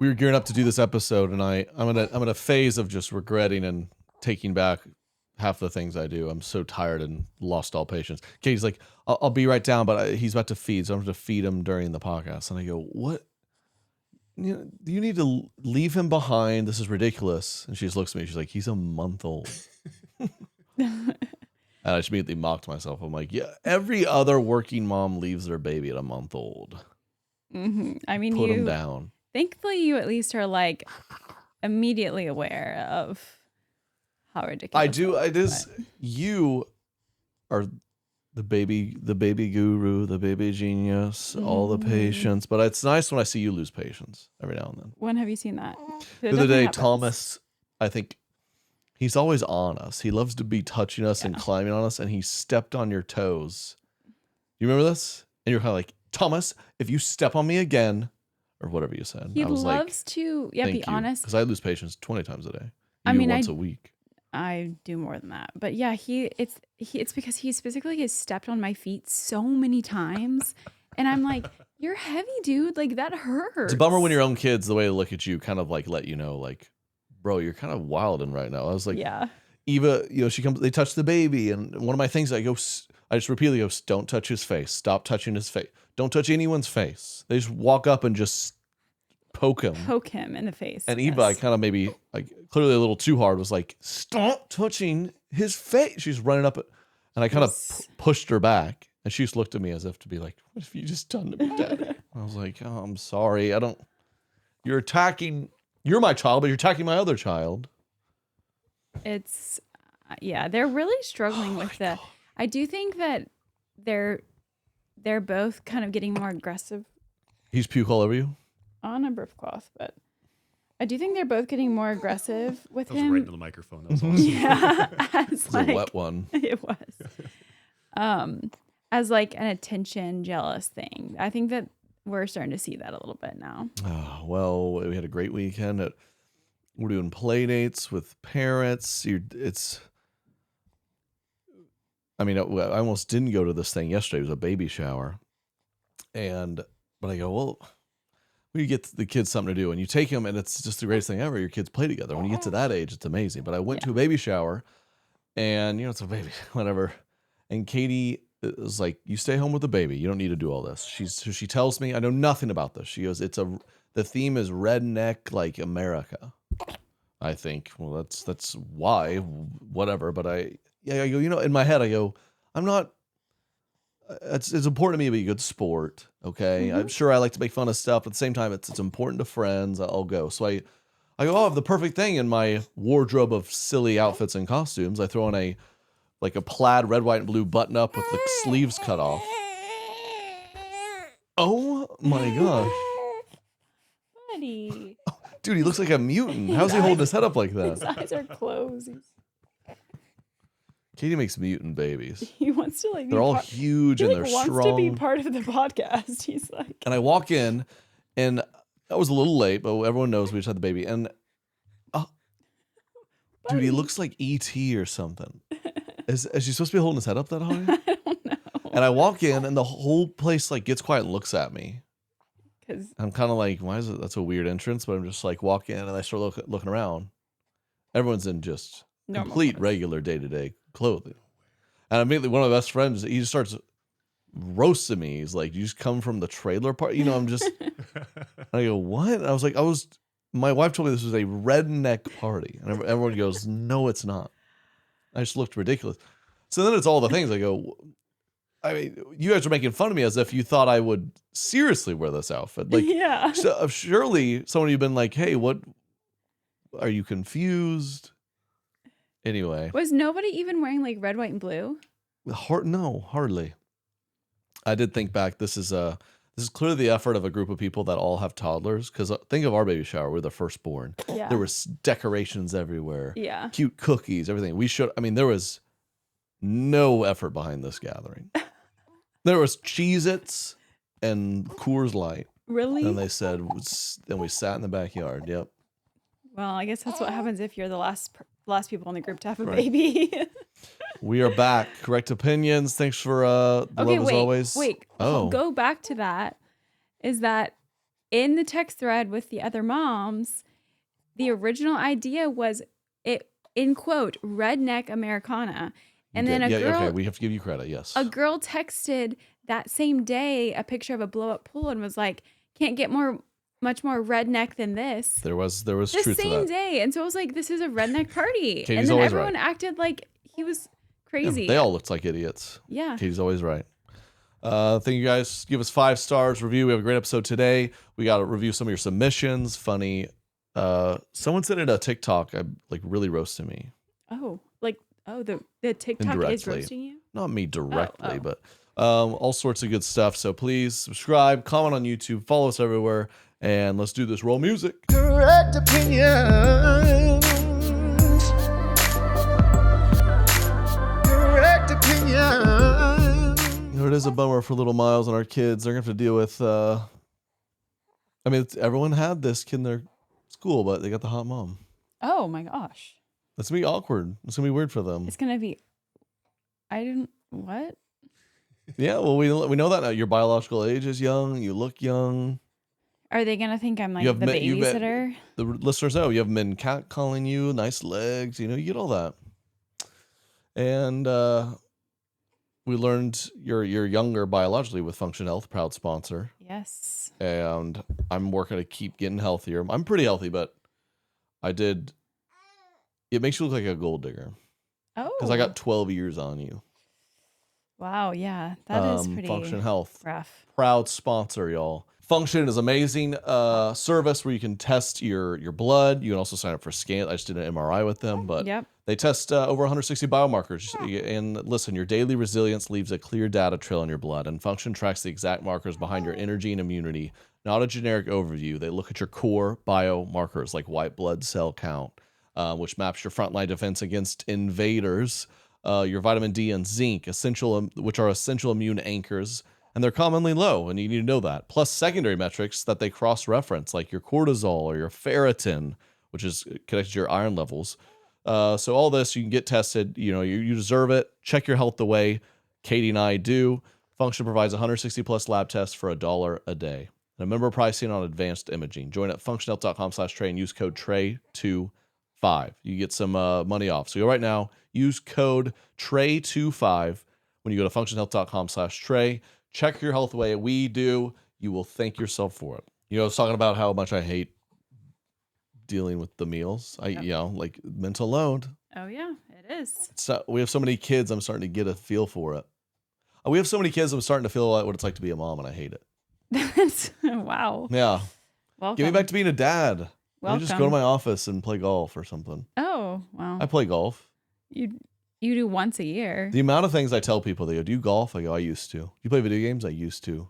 we were gearing up to do this episode, and I'm in a phase of just regretting and taking back half the things I do. I'm so tired and lost all patience. Katie's like, I'll be right down, but he's about to feed, so I'm going to feed him during the podcast. And I go, what? You need to leave him behind. This is ridiculous. And she just looks at me. She's like, he's a month old. And I just immediately mocked myself. I'm like, yeah, every other working mom leaves their baby at a month old. Mm-hmm. I mean, put him down. Thankfully, you at least are like immediately aware of how ridiculous. I do. It is. You are the baby guru, the baby genius, all the patience. But it's nice when I see you lose patience every now and then. When have you seen that? The other day, Thomas, I think he's always on us. He loves to be touching us and climbing on us, and he stepped on your toes. You remember this? And you're kind of like, Thomas, if you step on me again, or whatever you said. He I was loves to, be honest. Because I lose patience 20 times a day. Once a week. I do more than that. But yeah, it's because he specifically has stepped on my feet so many times. And I'm like, you're heavy, dude. Like, that hurts. It's a bummer when your own kids, the way they look at you, kind of like let you know, like, bro, you're kind of wilding right now. I was like, yeah. Eva, she comes, they touch the baby. And one of my things, I just repeatedly go, don't touch his face. Stop touching his face. Don't touch anyone's face. They just walk up and just poke him in the face. And Eva, I kind of maybe like clearly a little too hard, was like, stop touching his face. She's running up, and I kind of pushed her back, and she just looked at me as if to be like, what have you just done to me, Daddy? I was like, oh, I'm sorry. You're my child, but you're attacking my other child. It's, they're really struggling with that. I do think that they're both kind of getting more aggressive. He's puke all over you? On a number of cloth, but I do think they're both getting more aggressive with him. That was right into the microphone. That was awesome. Yeah. It's like, a wet one. It was. As like an attention jealous thing. I think that we're starting to see that a little bit now. Oh, well, we had a great weekend. We're doing play dates with parents. I almost didn't go to this thing yesterday. It was a baby shower. But I go, well, we get the kids something to do, and you take them, and it's just the greatest thing ever. Your kids play together. When you get to that age, it's amazing. But I went to a baby shower, and it's a baby, whatever. And Katie is like, "You stay home with the baby. You don't need to do all this." She tells me, I know nothing about this. She goes, the theme is redneck, like America. I think, well, that's why, whatever. But I go, in my head, I go, I'm not. It's important to me to be a good sport, okay? Mm-hmm. I'm sure I like to make fun of stuff, but at the same time, it's important to friends. I'll go. So I go, I have the perfect thing in my wardrobe of silly outfits and costumes. I throw on a plaid red, white, and blue button up with the sleeves cut off. Oh my gosh. Buddy. Dude, he looks like a mutant. How's he holding his head up like that? His eyes are closed. Katie makes mutant babies. He wants to they're all huge and they're strong. He wants to be part of the podcast. He's like. And I walk in, and I was a little late, but everyone knows we just had the baby. And dude, he looks like E.T. or something. Is she supposed to be holding his head up that high? I don't know. And I walk in, and the whole place gets quiet and looks at me. I'm kind of like, why is it? That's a weird entrance. But I'm just like walk in, and I start looking around. Everyone's in just complete regular day-to-day clothing. And immediately one of my best friends, he just starts roasting me. He's like, you just come from the trailer park? I'm just, I go, what? And I was my wife told me this was a redneck party. And everyone goes, no, it's not. I just looked ridiculous. So then it's all the things. I go, I mean, you guys are making fun of me as if you thought I would seriously wear this outfit. Yeah. So, surely someone you've been like, hey, what, are you confused? Anyway. Was nobody even wearing red, white, and blue? No, hardly. I did think back. This is clearly the effort of a group of people that all have toddlers. Because think of our baby shower. We're the firstborn. Yeah. There was decorations everywhere. Yeah. Cute cookies, everything. There was no effort behind this gathering. There was Cheez-Its and Coors Light. Really? And they said, and we sat in the backyard. Yep. Well, I guess that's what happens if you're the last people in the group to have a baby. We are back. Correct opinions. Thanks for the love as always. Wait. Go back to that. Is that in the text thread with the other moms, the original idea was it in quote redneck Americana. And then okay, we have to give you credit. Yes. A girl texted that same day a picture of a blow up pool and was like, can't get much more redneck than this. There was truth to that. The same day. And so I was like, this is a redneck party. Katie's and then always everyone right. acted like he was crazy. Yeah, they all looked like idiots. Yeah. Katie's always right. Thank you guys. Give us 5 stars review. We have a great episode today. We got to review some of your submissions. Funny. Someone sent in a TikTok, like really roasting me. Oh, like, the TikTok is roasting you? Not me directly, but all sorts of good stuff. So please subscribe, comment on YouTube, follow us everywhere, and let's do this. Roll music. Correct opinions. Correct opinions. You know, it is a bummer for little Miles and our kids. They're going to have to deal with, everyone had this kid in their school, but they got the hot mom. Oh my gosh. It's going to be awkward. It's going to be weird for them. It's going to be, what? Yeah, well, we know that now. Your biological age is young. You look young. Are they going to think I'm like the babysitter? The listeners know you have men catcalling you, nice legs. You know, you get all that. And we learned you're younger biologically with Function Health, proud sponsor. Yes. And I'm working to keep getting healthier. I'm pretty healthy, but it makes you look like a gold digger. Oh. Because I got 12 years on you. Wow, yeah. That is pretty Function Health. rough. Proud sponsor, y'all. Function is amazing service where you can test your blood. You can also sign up for scans. I just did an MRI with them, but they test over 160 biomarkers. And listen, your daily resilience leaves a clear data trail in your blood, and Function tracks the exact markers behind your energy and immunity, not a generic overview. They look at your core biomarkers like white blood cell count, which maps your frontline defense against invaders, your vitamin D and zinc, which are essential immune anchors, and they're commonly low, and you need to know that. Plus secondary metrics that they cross-reference, like your cortisol or your ferritin, which is connected to your iron levels. So all this, you can get tested. You know, you deserve it. Check your health the way Katie and I do. Function provides 160-plus lab tests for $1 a day. And a member pricing on advanced imaging. Join at functionhealth.com/Trey and use code TREY25. You get some money off. So go right now. Use code TREY25 when you go to functionhealth.com/Trey. Check your health the way we do. You will thank yourself for it. You know, I was talking about how much I hate dealing with the meals. Like mental load. Oh, yeah, it is. So we have so many kids, I'm starting to get a feel for it. We have so many kids, I'm starting to feel like what it's like to be a mom, and I hate it. Wow. Yeah. Welcome. Get me back to being a dad. Welcome. Just go to my office and play golf or something. Oh, wow. I play golf. You do once a year. The amount of things I tell people, they go, do you golf? I go, I used to. You play video games? I used to.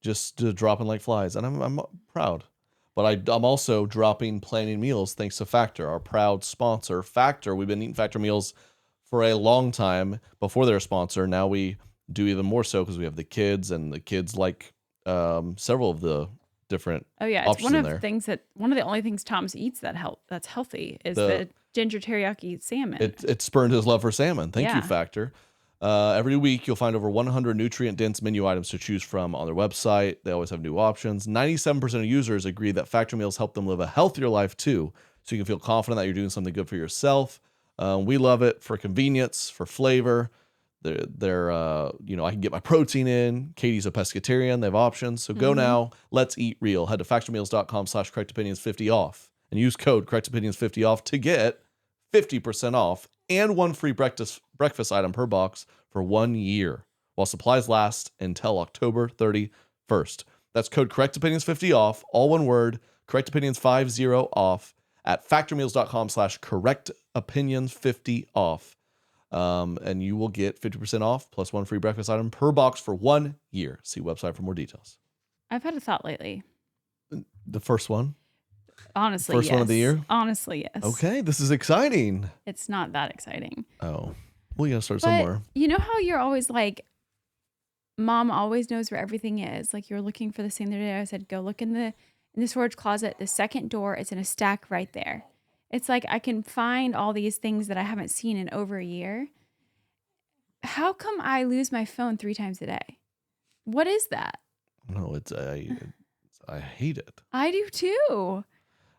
Just dropping like flies. And I'm proud. But I'm also dropping planning meals thanks to Factor, our proud sponsor. Factor, we've been eating Factor meals for a long time before they're a sponsor. Now we do even more so because we have the kids, and the kids like several of the different it's one of the only things Thomas eats that's healthy is the ginger teriyaki salmon. It spurned his love for salmon. Thank you, Factor. Every week you'll find over 100 nutrient-dense menu items to choose from on their website. They always have new options. 97% of users agree that Factor meals help them live a healthier life too, so you can feel confident that you're doing something good for yourself. We love it for convenience, for flavor. They're I can get my protein in. Katie's a pescatarian. They have options. So go now. Let's eat real. Head to factormeals.com/correctopinions50 off and use code correctopinions50 off to get 50% off and one free breakfast item per box for 1 year while supplies last until October 31st. That's code correctopinions50 off, all one word, correctopinions50 off at factormeals.com/correctopinions50 off. And you will get 50% off plus one free breakfast item per box for 1 year. See website for more details. I've had a thought lately. The first one? Honestly, First one of the year? Honestly, yes. Okay, this is exciting. It's not that exciting. Oh, well, you gotta start somewhere. You know how you're always like, Mom always knows where everything is. Like you're looking for the same the other day. I said, go look in the storage closet. The second door, it's in a stack right there. It's like I can find all these things that I haven't seen in over a year. How come I lose my phone 3 times a day? What is that? No, it's I hate it. I do too.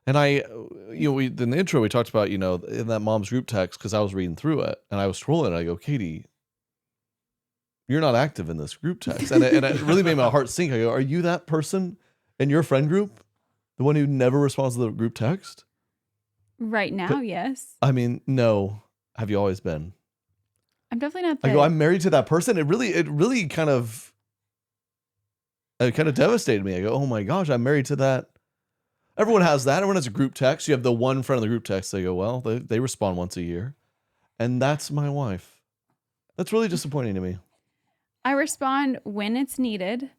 And in the intro, we talked about, in that mom's group text, because I was reading through it and I was scrolling and I go, Katie, you're not active in this group text. And it really made my heart sink. I go, are you that person in your friend group? The one who never responds to the group text? Right now, yes. I mean, no. Have you always been? I'm definitely not. I go, I'm married to that person. It really kind of devastated me. I go, oh my gosh, I'm married to that. Everyone has that. Everyone has a group text. You have the one friend of the group text. They go, well, they respond once a year. And that's my wife. That's really disappointing to me. I respond when it's needed.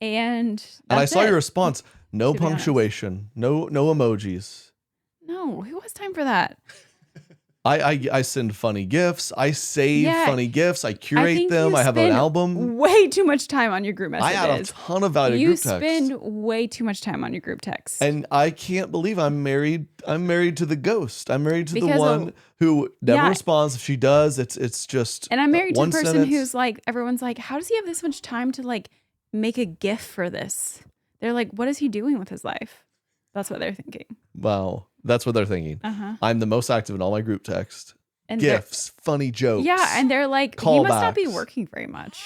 And I saw your response. No punctuation. No emojis. No, who has time for that? I send funny gifts. I save funny gifts. I curate them. I have an album. Way too much time on your group messages. I add a ton of value to group text. You spend way too much time on your group text. And I can't believe I'm married. I'm married to the ghost. I'm married to the one who never responds. If she does, it's just. And I'm married to the person who's like, everyone's like, how does he have this much time to like make a GIF for this? They're like, what is he doing with his life? That's what they're thinking. Wow. That's what they're thinking. I'm the most active in all my group text. And GIFs, funny jokes. Yeah, and they're like, he must not be working very much.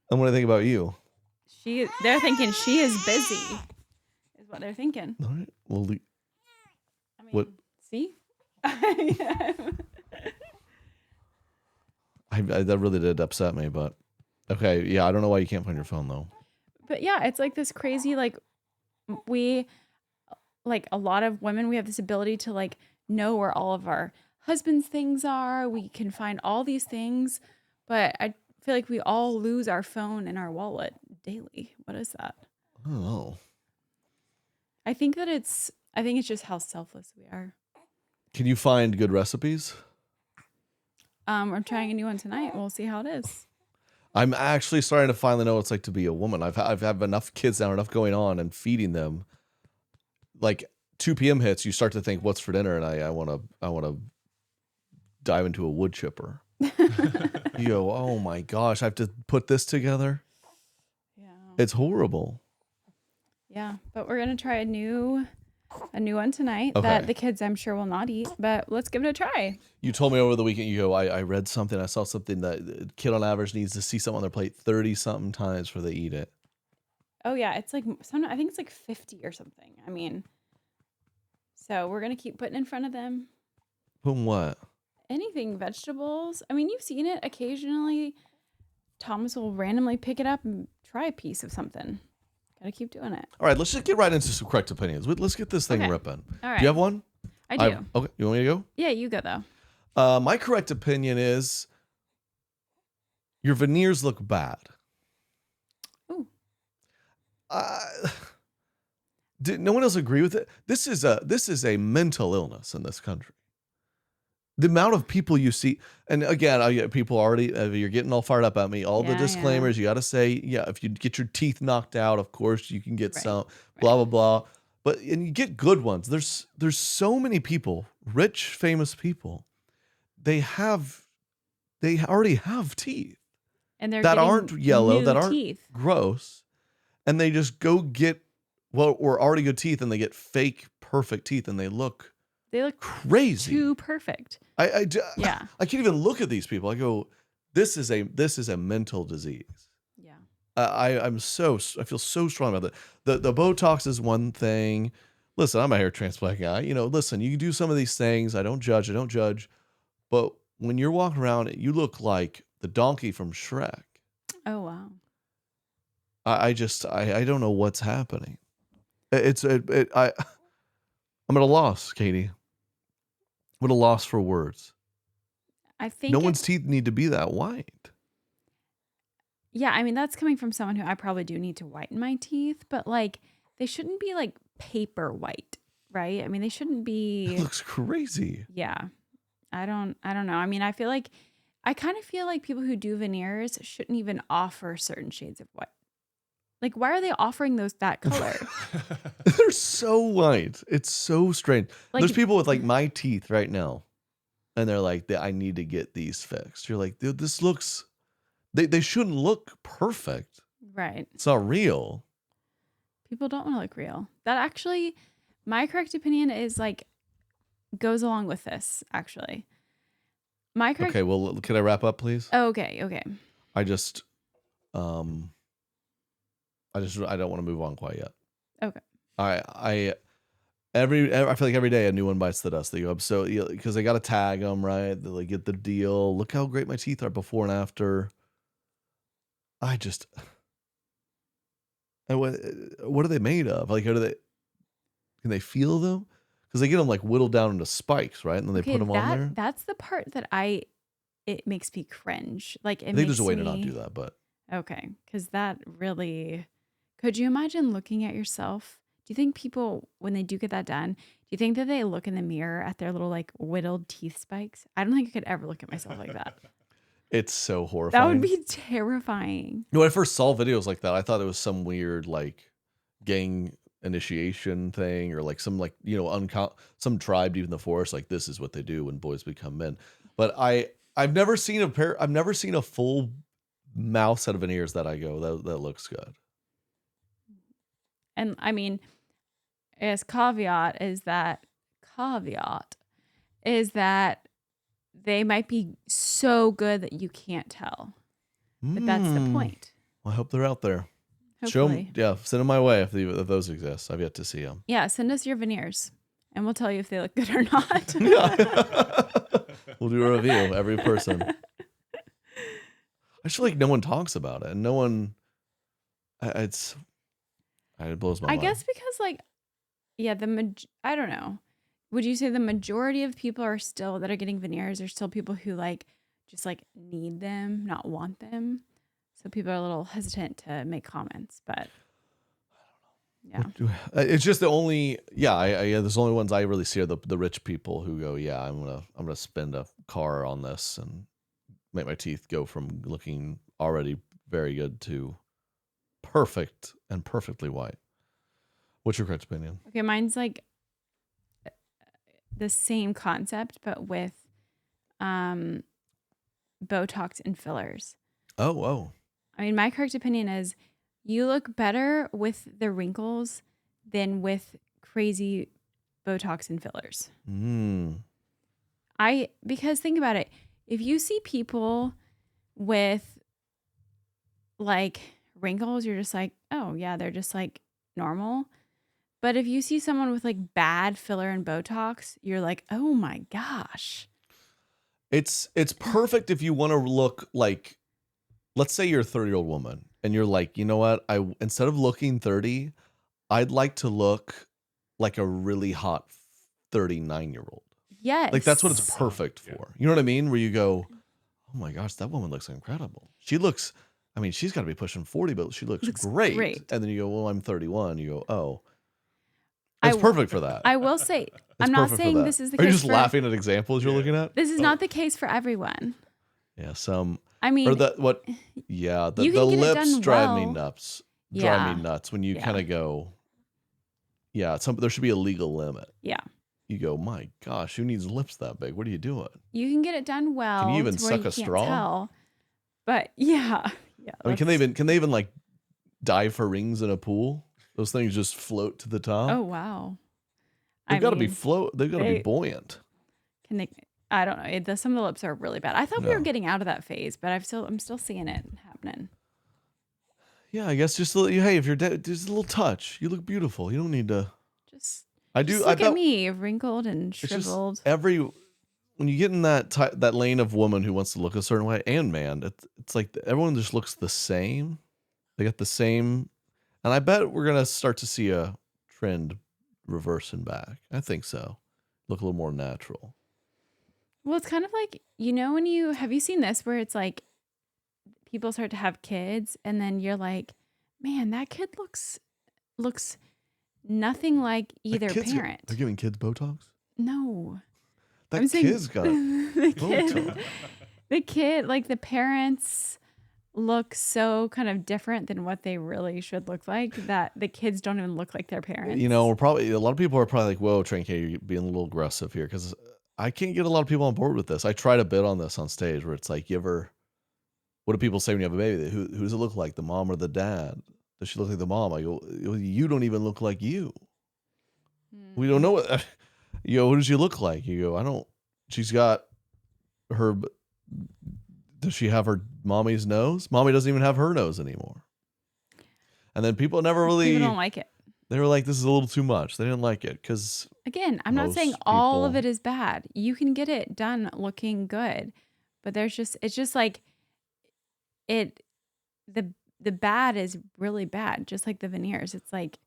And what do I think about you? They're thinking she is busy, is what they're thinking. All right. Well, what? See? That really did upset me, but okay. Yeah, I don't know why you can't find your phone though. But yeah, it's like this crazy, like a lot of women, we have this ability to like know where all of our husband's things are. We can find all these things, but I feel like we all lose our phone and our wallet daily. What is that? I don't know. I think it's just how selfless we are. Can you find good recipes? I'm trying a new one tonight. We'll see how it is. I'm actually starting to finally know what it's like to be a woman. I've had enough kids now, enough going on, and feeding them. Like 2 p.m. hits, you start to think, "What's for dinner?" And I want to dive into a wood chipper. You go, "Oh my gosh, I have to put this together." Yeah, it's horrible. Yeah, but we're gonna try a new one tonight that the kids, I'm sure, will not eat. But let's give it a try. You told me over the weekend. You go, I read something. I saw something that a kid on average needs to see something on their plate 30-something times before they eat it. Oh yeah, it's like I think it's like 50 or something. I mean, so we're gonna keep putting in front of them. Putting what? Anything, vegetables. I mean, you've seen it occasionally. Thomas will randomly pick it up and try a piece of something. Gotta keep doing it. All right, let's just get right into some correct opinions. Let's get this thing ripping. All right. Do you have one? I do. Okay, you want me to go? Yeah, you go though. My correct opinion is your veneers look bad. Ooh. Did no one else agree with it? This is a mental illness in this country. The amount of people you see, and again, people already, you're getting all fired up at me. All the disclaimers, you got to say, if you get your teeth knocked out, of course you can get some, blah, blah, blah. And you get good ones. There's so many people, rich, famous people, they already have teeth. And they're that aren't yellow, that aren't teeth. Gross. And they just go get, or already good teeth, and they get fake perfect teeth, and they look crazy, too perfect. I can't even look at these people. I go, this is a mental disease. Yeah. I feel so strong about that. The Botox is one thing. Listen, I'm a hair transplant guy. Listen, you can do some of these things. I don't judge. But when you're walking around, you look like the donkey from Shrek. Oh wow. I don't know what's happening. I'm at a loss, Katie. I'm at a loss for words. I think no one's teeth need to be that white. Yeah, I mean, that's coming from someone who I probably do need to whiten my teeth, but like they shouldn't be like paper white, right? I mean, they shouldn't be. It looks crazy. Yeah. I don't know. I mean, I kind of feel like people who do veneers shouldn't even offer certain shades of white. Like, why are they offering that color? They're so white. It's so strange. Like, there's people with like my teeth right now, and they're like, I need to get these fixed. You're like, dude, this looks. They shouldn't look perfect. Right. It's not real. People don't want to look real. That actually, my correct opinion is like goes along with this. Actually, my correct. Okay, well, can I wrap up, please? Oh, okay. I just, I don't want to move on quite yet. Okay. I feel like every day a new one bites the dust. They go up so because they got to tag them, right? They like get the deal. Look how great my teeth are before and after. And what are they made of? Like, can they feel them? Because they get them like whittled down into spikes, right? And then they put them on there. That's the part that it makes me cringe. Like I think there's a way to not do that, but okay, because that really. Could you imagine looking at yourself? Do you think people, when they do get that done, do you think that they look in the mirror at their little like whittled teeth spikes? I don't think I could ever look at myself like that. it's so horrifying. That would be terrifying. When I first saw videos like that, I thought it was some weird like gang initiation thing, or like some like some tribe deep in the forest. Like this is what they do when boys become men. But I've never seen a full mouth set of veneers that I go that looks good. And I mean, as caveat is that they might be so good that you can't tell. But that's the point. Well, I hope they're out there. Hopefully. Show them, send them my way if those exist. I've yet to see them. Yeah, send us your veneers, and we'll tell you if they look good or not. We'll do a review, every person. I just feel like no one talks about it, and no one. It blows my mind. I guess because like, yeah, I don't know. Would you say the majority of people that are getting veneers are still people who like just like need them, not want them? So people are a little hesitant to make comments, but yeah, it's just the only there's only ones I really see are the rich people who go, yeah, I'm gonna spend a car on this and make my teeth go from looking already very good to perfect and perfectly white. What's your correct opinion? Okay, mine's like the same concept, but with Botox and fillers. Oh. I mean, my correct opinion is you look better with the wrinkles than with crazy Botox and fillers. Because think about it. If you see people with like wrinkles, you're just like, oh yeah, they're just like normal. But if you see someone with like bad filler and Botox, you're like, oh my gosh. It's perfect if you want to look like, let's say you're a 30-year-old woman and you're like, you know what? Instead of looking 30, I'd like to look like a really hot 39-year-old. Yes. Like that's what it's perfect for. You know what I mean? Where you go, oh my gosh, that woman looks incredible. She's got to be pushing 40, but she looks great. And then you go, well, I'm 31. You go, oh. It's perfect for that. I will say, I'm not saying this is the case. Are you just laughing at examples you're looking at? This is not the case for everyone. Yeah, some. I mean, or the lips drive me nuts. Drive me nuts when you kind of go. Yeah, there should be a legal limit. Yeah. You go, my gosh, who needs lips that big? What are you doing? You can get it done well. Can you even suck a straw? Tell. But yeah. I mean, can they even like dive for rings in a pool? Those things just float to the top. Oh wow. They've got to be They've got to be buoyant. Can they? I don't know. Some of the lips are really bad. I thought we were getting out of that phase, but I'm still seeing it happening. Yeah, I guess just hey, if you're just a little touch, you look beautiful. You don't need to. Look at me, wrinkled and shriveled. When you get in that lane of woman who wants to look a certain way, and man, it's like everyone just looks the same. They got the same, and I bet we're gonna start to see a trend reversing back. I think so. Look a little more natural. Well, it's kind of like, have you seen this where it's like people start to have kids and then you're like, man, that kid looks nothing like either parent. They're giving kids Botox? No. That kid's got Botox. The kid, like the parents look so kind of different than what they really should look like that the kids don't even look like their parents. A lot of people are probably like, whoa, Trey and Katie, you're being a little aggressive here, because I can't get a lot of people on board with this. I tried a bit on this on stage where it's like, what do people say when you have a baby? Who does it look like, the mom or the dad? does she look like the mom? I go, you don't even look like you. We don't know what, what does she look like? You go, I don't, she's got her, does she have her mommy's nose? Mommy doesn't even have her nose anymore. And then people never really, People don't like it. they were like, this is a little too much. They didn't like it because Again, I'm not saying most all of people- it is bad. You can get it done looking good, but it's just like the bad is really bad, just like the veneers. It's like,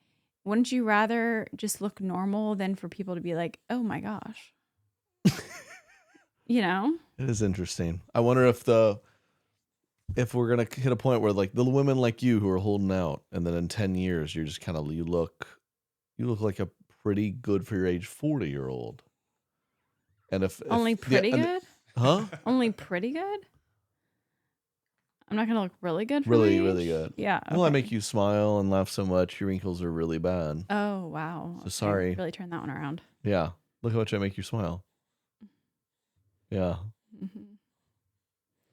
wouldn't you rather just look normal than for people to be like, oh my gosh? You know? It is interesting. I wonder if we're gonna hit a point where like the women like you who are holding out, and then in 10 years you're just kind of you look like a pretty good for your age 40-year-old. And if Only pretty good? huh? Only pretty good? I'm not gonna look really good for Really, my really age? good. Yeah. Well, I okay. make you smile and laugh so much, your wrinkles are really bad. Oh wow. So Okay, sorry. Really turn that one around. Yeah. Look how much I make you smile. Yeah. Mhm.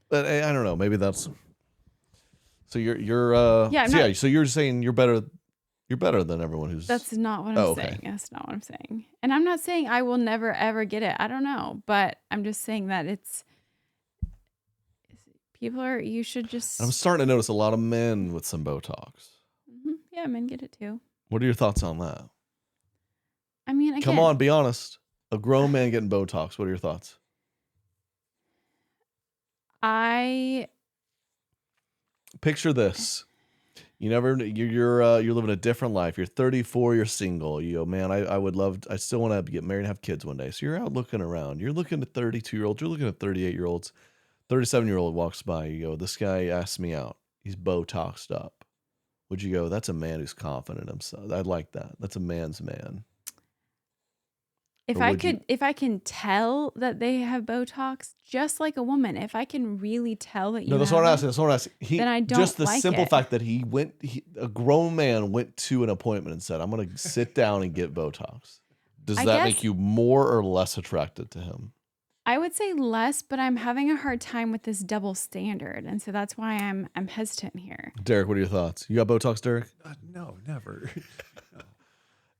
But I don't know. Maybe that's. So you're Yeah, I'm so, not- yeah. So you're saying you're better than everyone who's. That's not what I'm Oh, okay. saying. That's not what I'm saying. And I'm not saying I will never ever get it. I don't know, but I'm just saying that people are. You should just. I'm starting to notice a lot of men with some Botox. Yeah, men get it too. What are your thoughts on that? I mean, again, Come on, be honest. A grown man getting Botox. What are your thoughts? I Picture this. You're living a different life. You're 34, you're single. You go, man, I still want to get married and have kids one day. So you're out looking around. You're looking at 32-year-olds, you're looking at 38-year-olds. 37-year-old walks by, you go, this guy asked me out. He's Botoxed up. Would you go, that's a man who's confident in himself. I'd like that. That's a man's man. if Or I would you- could if I can tell that they have Botox, just like a woman, if I can really tell that you No, that's have what I'm it, asking. That's what I'm asking. then I don't just the like simple it. fact that a grown man went to an appointment and said, I'm going to sit down and get Botox. Does I that guess- make you more or less attracted to him? I would say less, but I'm having a hard time with this double standard, and so that's why I'm hesitant here. Derek, what are your thoughts? You got Botox, Derek? No, never.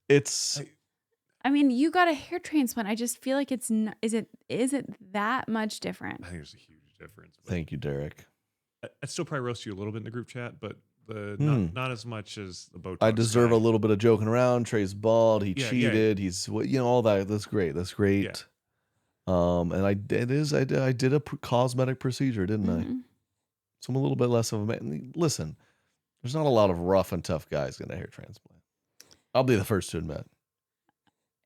It's I mean, you got a hair transplant. I just feel like it's not, is it that much different? I think there's a huge difference. But thank you, Derek. I'd still probably roast you a little bit in the group chat, but not as much as the Botox. I deserve guy. a little bit of joking around. Trey's bald. He Yeah, cheated. He's all that. That's great. That's great. Yeah. And I did a cosmetic procedure, didn't I? Mhm. So I'm a little bit less of a man. Listen, there's not a lot of rough and tough guys getting a hair transplant. I'll be the first to admit.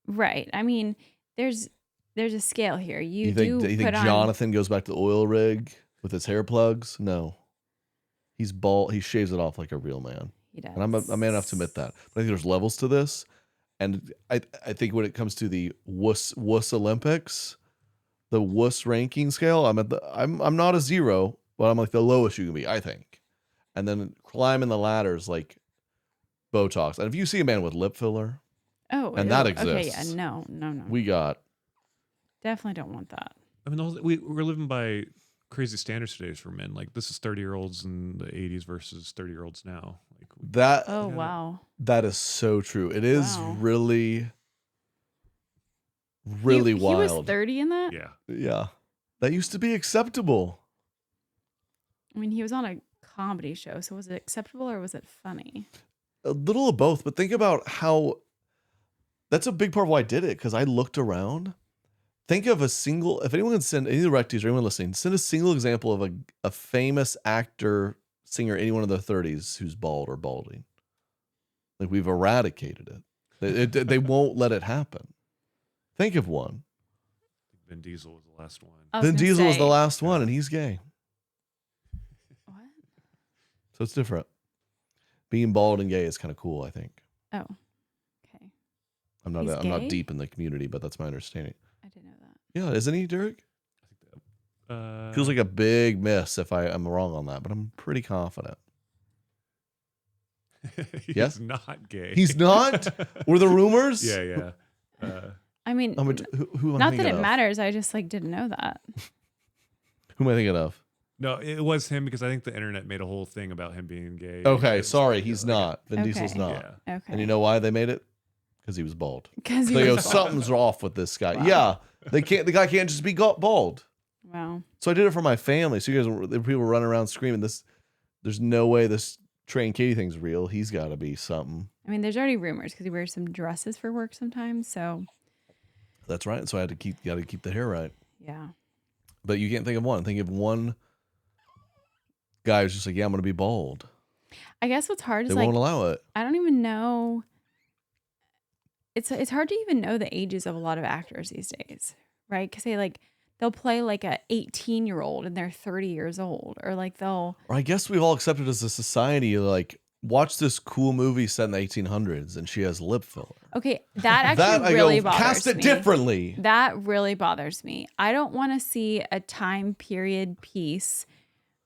Right. I mean, there's a scale here. You think put on, Jonathan goes back to the oil rig with his hair plugs? No. He's bald. He shaves it off like a real man. He does. And I'm a man enough to admit that. But I think there's levels to this. And I think when it comes to the wuss Olympics, the wuss ranking scale, I'm not a 0, but I'm like the lowest you can be, I think. And then climbing the ladders like Botox. And if you see a man with lip filler, Oh, and that Okay, exists. yeah, no. we got Definitely don't want that. I mean, we're living by crazy standards today for men. Like this is 30-year-olds in the 80s versus 30-year-olds now. Like that. Oh Yeah. wow. That is so true. It is Wow. really He wild. was 30 in that. yeah, Yeah. That used to be acceptable. I mean, he was on a comedy show, so was it acceptable or was it funny? A little of both, but think about how that's a big part of why I did it, because I looked around. Think of if anyone can send, any of the recties or anyone listening, send a single example of a famous actor, singer, anyone in their 30s who's bald or balding. Like we've eradicated it. They won't let it happen. Think of one. Vin Diesel was the last one. I was Vin gonna Diesel was the say- last one, and he's gay. What? So it's different. Being bald and gay is kind of cool, I think. Oh, okay. I'm not He's I'm not gay? deep in the community, but that's my understanding. I didn't know that. Yeah, isn't he, Derek? Feels like a big miss if I'm wrong on that, but I'm pretty confident. he's Yeah? not gay. He's not? Were the rumors? yeah. I mean, Who am I not that thinking it of? matters. I just didn't know that. Who am I thinking of? No, it was him because I think the internet made a whole thing about him being gay. Okay, It's sorry, like- he's like- not. Vin Diesel's Okay. not. Yeah. Okay. And you know why they made it? Because he was bald. Because They go, something's off with this guy. Wow. Yeah, they can't. The guy can't just be bald. Wow. So I did it for my family. So you guys, people were running around screaming, "This, there's no way this Trey and Katie thing's real. He's got to be something." I mean, there's already rumors because he wears some dresses for work sometimes. So That's right. So I had to got to keep the hair right. yeah. But you can't think of one. Think of one guy who's just like, "Yeah, I'm going to be bald." I guess what's hard They is won't like allow it. I don't even know. It's hard to even know the ages of a lot of actors these days, right? Because they'll play like a 18-year-old and they're 30 years old, or like they'll. Or I guess we've all accepted as a society, like, watch this cool movie set in the 1800s, and she has lip filler. Okay, that That actually really bothers cast it me. differently. That really bothers me. I don't want to see a time period piece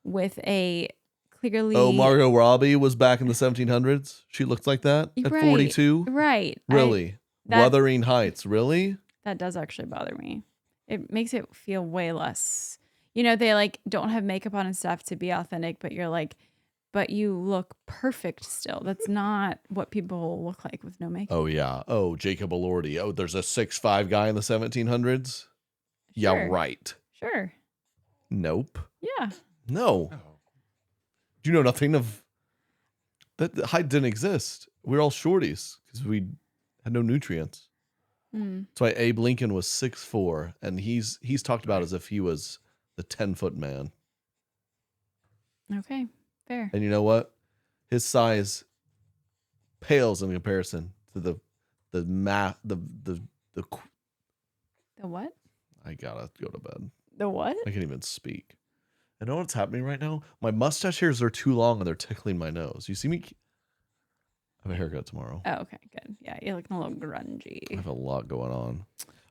with a clearly. Oh, Margot Robbie was back in the 1700s. She looked like that at Right, 42. Right. Really? that- Wuthering Heights. Really? That does actually bother me. It makes it feel way less. They like don't have makeup on and stuff to be authentic, but you're like, but you look perfect still. That's not what people look like with no makeup. Oh, yeah. Oh, Jacob Elordi. Oh, there's a 6'5" guy in the 1700s? Yeah, Sure. right. Sure. Nope. Yeah. No. Oh. Do you know nothing of that? The height didn't exist. We were all shorties because we had no nutrients. Mm. That's why Abe Lincoln was 6'4", and he's talked about as if he was the 10-foot man. Okay. Fair. And you know what? His size pales in comparison to the The what? I gotta go to bed. The what? I can't even speak. I know what's happening right now. My mustache hairs are too long and they're tickling my nose. You see me? I have a haircut tomorrow. Oh, okay. Good. Yeah, you're looking a little I grungy. have a lot going on.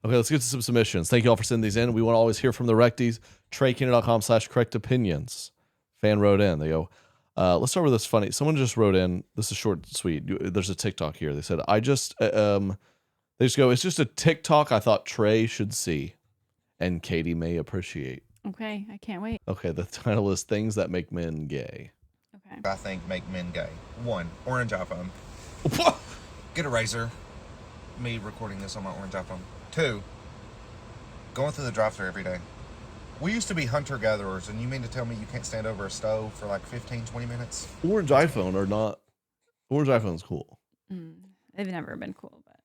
Okay, let's get to some submissions. Thank you all for sending these in. We want to always hear from the recties. TreyKenner.com/correct opinions. Fan wrote in. They go, let's start with this funny. Someone just wrote in. This is short and sweet. There's a TikTok here. They said, they just go, it's just a TikTok I thought Trey should see and Katie may appreciate. Okay, I can't wait. Okay, the title is Things That Make Men Gay. Okay. I think make men gay. 1, orange iPhone. Get a razor. Me recording this on my orange iPhone. 2, going through the drive-thru every day. We used to be hunter-gatherers, and you mean to tell me you can't stand over a stove for like 15, 20 minutes? Orange iPhone or not? Orange iPhone's cool. They've never been cool, but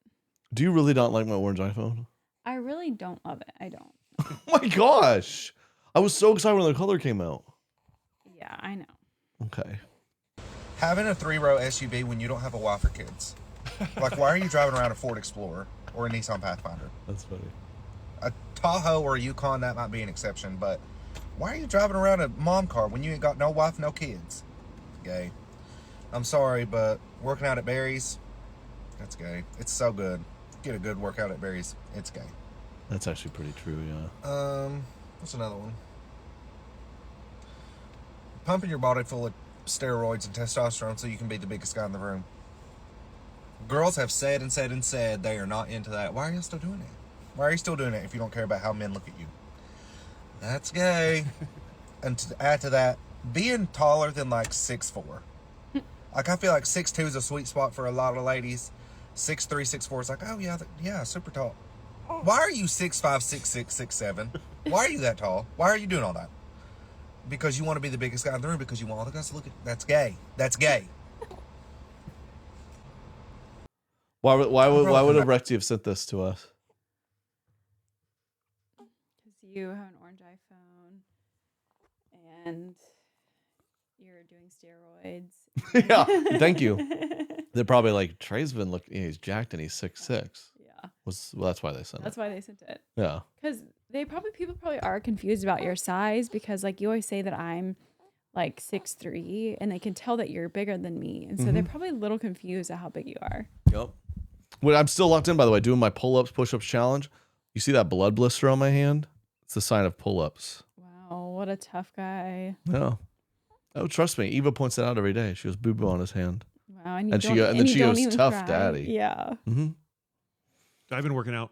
Do you really not like my orange iPhone? I really don't love it. I don't. Oh my gosh. I was so excited when the color came out. Yeah, I know. Okay. Having a 3-row SUV when you don't have a wife or kids. Like, why are you driving around a Ford Explorer or a Nissan Pathfinder? That's funny. A Tahoe or a Yukon, that might be an exception, but why are you driving around a mom car when you ain't got no wife, no kids? Gay. I'm sorry, but working out at Barry's, that's gay. It's so good. Get a good workout at Barry's, it's gay. That's actually pretty true, yeah. What's another one? Pumping your body full of steroids and testosterone so you can be the biggest guy in the room. Girls have said and said and said they are not into that. Why are you still doing it? Why are you still doing it if you don't care about how men look at you? That's gay. And to add to that, being taller than like 6'4". Like, I feel like 6'2" is a sweet spot for a lot of ladies. 6'3", 6'4" is like, oh yeah, yeah, super tall. Why are you 6'5", 6'6", 6'7"? Why are you that tall? Why are you doing all that? Because you want to be the biggest guy in the room, because you want all the guys to look at. That's gay. That's gay. Why would a Recti have sent this to us? Because you have an orange iPhone and you're doing steroids. Yeah, thank you. They're probably like, Trey's been looking, he's jacked and he's 6'6". Yeah. Well, that's why they sent That's it. why they sent it. Yeah. Because people probably are confused about your size, because like you always say that I'm like 6'3", and they can tell that you're bigger than me. And so they're probably a little confused at how big you are. Yep. Well, I'm still locked in, by the way, doing my pull-ups, push-ups challenge. You see that blood blister on my hand? It's a sign of pull-ups. Wow, what a tough guy. Yeah. Oh, trust me. Eva points it out every day. She goes, boo-boo on his hand. Wow, and, And you she don't- go- and then you she don't goes, even "Tough try." daddy. Yeah. Mm-hmm. I've been working out.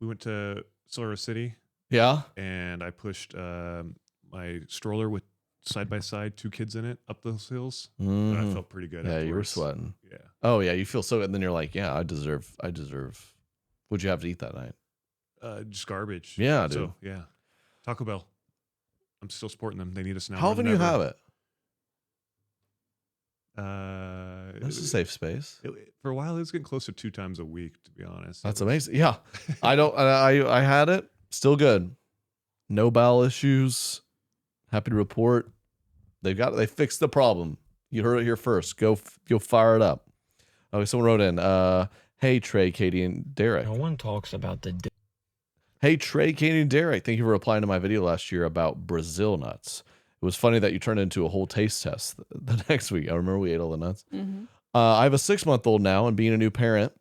We went to Silver City Yeah? and I pushed my stroller with side by side, 2 kids in it up those hills. And I felt pretty good. Yeah, you were afterwards. sweating. Yeah. Oh yeah, you feel so good. And then you're like, yeah, I deserve. What'd you have to eat that night? Just garbage. Yeah, dude. So, yeah. Taco Bell. I'm still supporting them. They need us now. How often do you have it? This is a safe space. For a while, it was getting close to 2 times a week, to be honest. That's amazing. Yeah, I had it. Still good. No bowel issues. Happy to report. They fixed the problem. You heard it here first. Go fire it up. Okay, someone wrote in. Hey Trey, Katie, and Derek. No one talks about the Hey Trey, Katie, and Derek. Thank you for replying to my video last year about Brazil nuts. It was funny that you turned it into a whole taste test the next week. I remember we ate all the nuts. Mm-hmm. I have a 6-month-old now, and being a new parent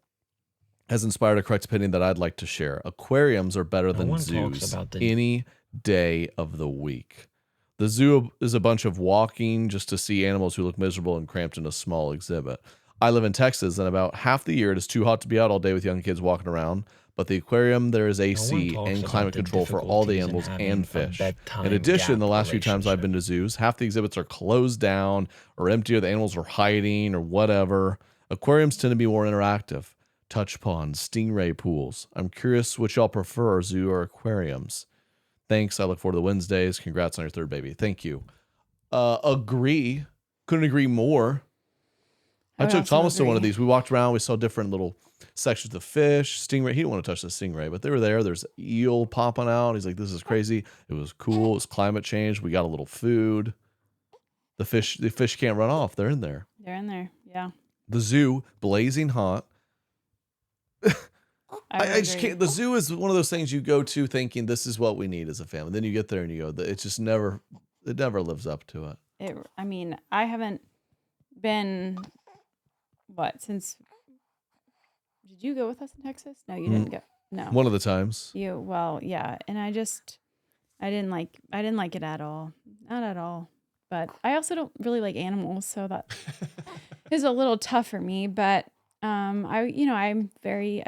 has inspired a correct opinion that I'd like to share. Aquariums are better than one zoos talks about any day of the week. The zoo is a bunch of walking just to see animals who look miserable and cramped in a small exhibit. I live in Texas, and about half the year it is too hot to be out all day with young kids walking around. But the aquarium, there is AC talks and about climate the control for all the difficulties in animals having and a fish. bedtime In addition, gap the last few times I've been to zoos, half the exhibits are closed down or empty, or the animals are hiding or whatever. Aquariums tend to be more interactive. Touch ponds, stingray pools. I'm curious which y'all prefer, zoo or aquariums. Thanks. I look forward to the Wednesdays. Congrats on your 3rd baby. Thank you. Agree. Couldn't agree more. I took Thomas to one of these. We walked around. We saw different little sections of fish, stingray. He didn't want to touch the stingray, but they were there. There's eel popping out. He's like, this is crazy. It was cool. It was climate change. We got a little food. The fish can't run off. They're in there. They're in there. Yeah. The zoo, blazing hot. I just agree. can't. The zoo is one of those things you go to thinking this is what we need as a family. Then you get there and you go, it never lives up to it. I mean, I haven't been, since, did you go with us in Texas? No, you didn't go. No. One of the times. Yeah. And I didn't like it at all. Not at all. But I also don't really like animals, so that is a little tough for me. But I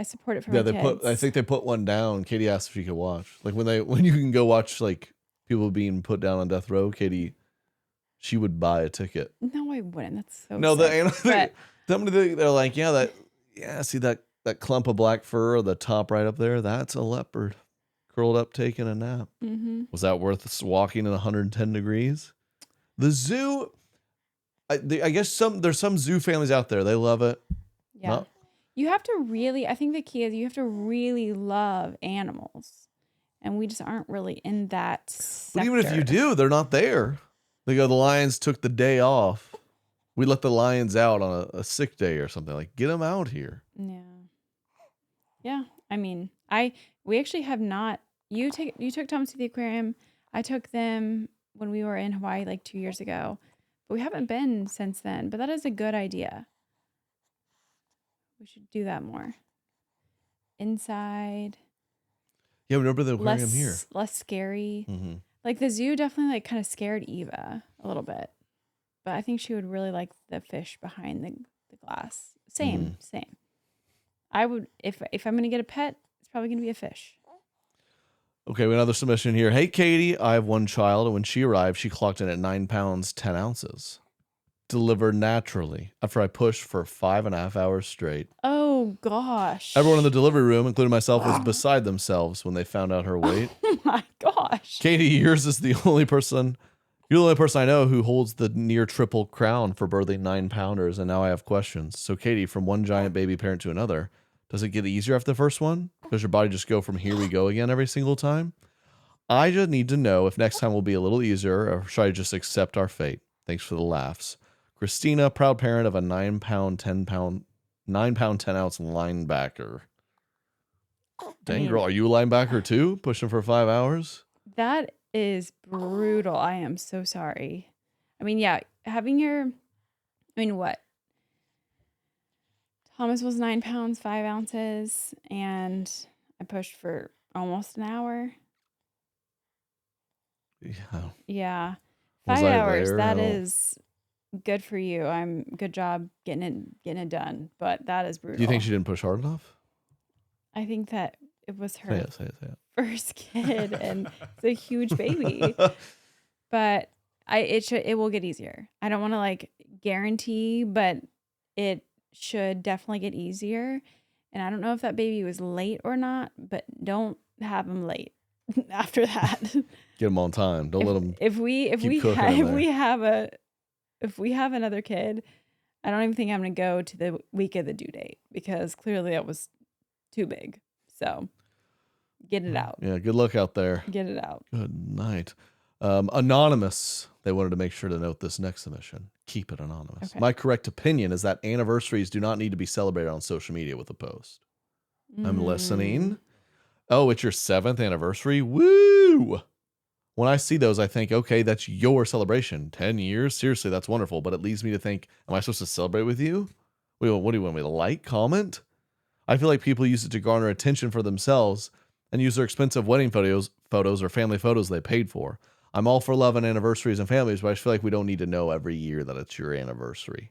support it for my kids. I think they put one down. Katie asked if she could watch. Like when you can go watch like people being put down on death row, Katie, she would buy a ticket. No, I wouldn't. That's so no, sick. they're like, see that clump of black fur on the top right up there? That's a leopard curled up taking a nap. Mm-hmm. Was that worth walking in 110 degrees? The zoo, I guess there's some zoo families out there. They love it. Yeah. No? You have to really, I think the key is you have to really love animals. And we just aren't really in that sector. But even if you do, they're not there. They go, the lions took the day off. We let the lions out on a sick day or something. Like, get them out here. Yeah. Yeah. I mean, we actually have not, you took Thomas to the aquarium. I took them when we were in Hawaii like 2 years ago, but we haven't been since then. But that is a good idea. We should do that more. Inside. Yeah, remember the aquarium here. Less scary. Mm-hmm. Like the zoo definitely like kind of scared Eva a little bit. But I think she would really like the fish behind the glass. Same. I would, if I'm going to get a pet, it's probably going to be a fish. Okay, we have another submission here. Hey, Katie, I have one child, and when she arrived, she clocked in at 9 pounds, 10 ounces. Delivered naturally after I pushed for 5.5 hours straight. Oh, gosh. Everyone in the delivery room, including myself, was beside themselves when they found out her weight. Oh, my gosh. Katie, you're the only person I know who holds the near triple crown for birthing 9-pounders, and now I have questions. So, Katie, from one giant baby parent to another, does it get easier after the first one? Does your body just go from here we go again every single time? I just need to know if next time will be a little easier, or should I just accept our fate? Thanks for the laughs. Christina, proud parent of a 9-pound, 10-ounce linebacker. Dang, girl, are you a linebacker too? Pushing for 5 hours? That is brutal. I am so sorry. I mean, yeah, what? Thomas was 9 pounds, 5 ounces, and I pushed for almost an hour. Yeah. Yeah. Was 5 I hours. there? That No. is good for you. Good job getting it done. But that is brutal. Do you think she didn't push hard enough? I think that it was her Say it. first kid and it's a huge baby. But it will get easier. I don't want to like guarantee, but it should definitely get easier. And I don't know if that baby was late or not, but don't have him late after that. Get them on time. Don't let them. If we have another kid, I don't even think I'm going to go to the week of the due date because clearly that was too big. So get it out. Yeah, good luck out there. Get it out. Good night. Anonymous. They wanted to make sure to note this next submission. Keep it anonymous. Okay. My correct opinion is that anniversaries do not need to be celebrated on social media with a post. I'm listening. Oh, it's your 7th anniversary? Woo! When I see those, I think, okay, that's your celebration. 10 years? Seriously, that's wonderful. But it leads me to think, am I supposed to celebrate with you? What do you want me to like? Comment? I feel like people use it to garner attention for themselves and use their expensive wedding photos or family photos they paid for. I'm all for love and anniversaries and families, but I just feel like we don't need to know every year that it's your anniversary.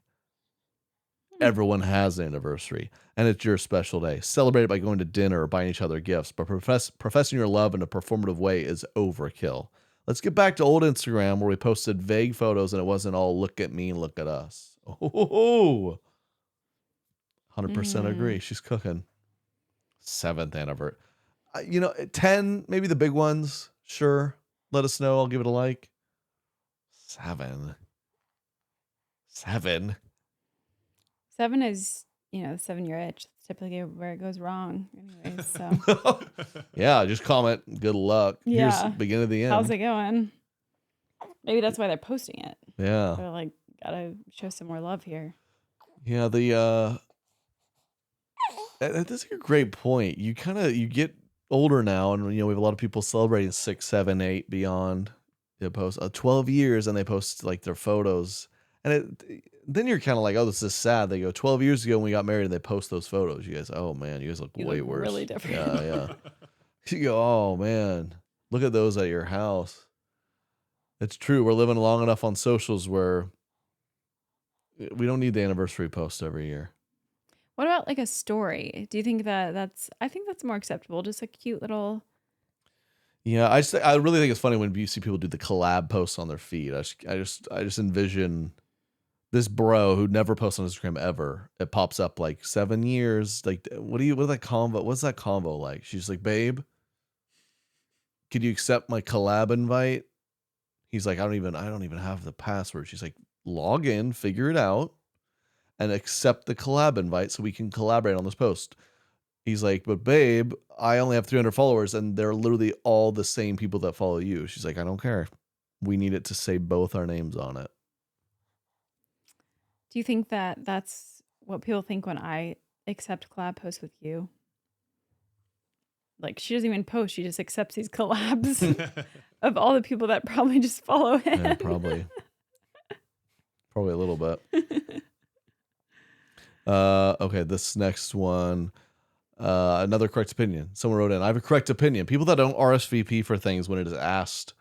Everyone has an anniversary, and it's your special day. Celebrate it by going to dinner or buying each other gifts, but professing your love in a performative way is overkill. Let's get back to old Instagram where we posted vague photos and it wasn't all look at me, look at us. Oh, 100% agree. She's cooking. 7th anniversary. 10, maybe the big ones. Sure. Let us know. I'll give it a like. 7. 7 is, the 7-year itch. It's typically where it goes wrong. Anyways, so. Yeah, just comment. Good luck. Yeah. Here's the beginning of the end. How's it going? Maybe that's why they're posting it. Yeah. They're like, gotta show some more love here. Yeah, that's a great point. You get older now, and we have a lot of people celebrating 6, 7, 8 beyond. They post 12 years, and they post like their photos, and then you're kind of like, oh, this is sad. They go 12 years ago when we got married, and they post those photos. You guys, oh man, you guys look way worse. Really different. Yeah. You go, oh man, look at those at your house. It's true. We're living long enough on socials where we don't need the anniversary post every year. What about like a story? Do you think I think that's more acceptable. Just a cute little. Yeah, I really think it's funny when you see people do the collab posts on their feed. I just envision this bro who never posts on Instagram ever. It pops up like 7 years. Like, what's that convo like? She's like, babe, could you accept my collab invite? He's like, I don't even have the password. She's like, log in, figure it out, and accept the collab invite so we can collaborate on this post. He's like, but babe, I only have 300 followers and they're literally all the same people that follow you. She's like, I don't care. We need it to say both our names on it. Do you think that that's what people think when I accept collab posts with you? Like, she doesn't even post. She just accepts these collabs of all the people that probably just follow him. Yeah, probably a little bit. Okay, this next one. Another correct opinion. Someone wrote in, I have a correct opinion. People that don't RSVP for things when it is asked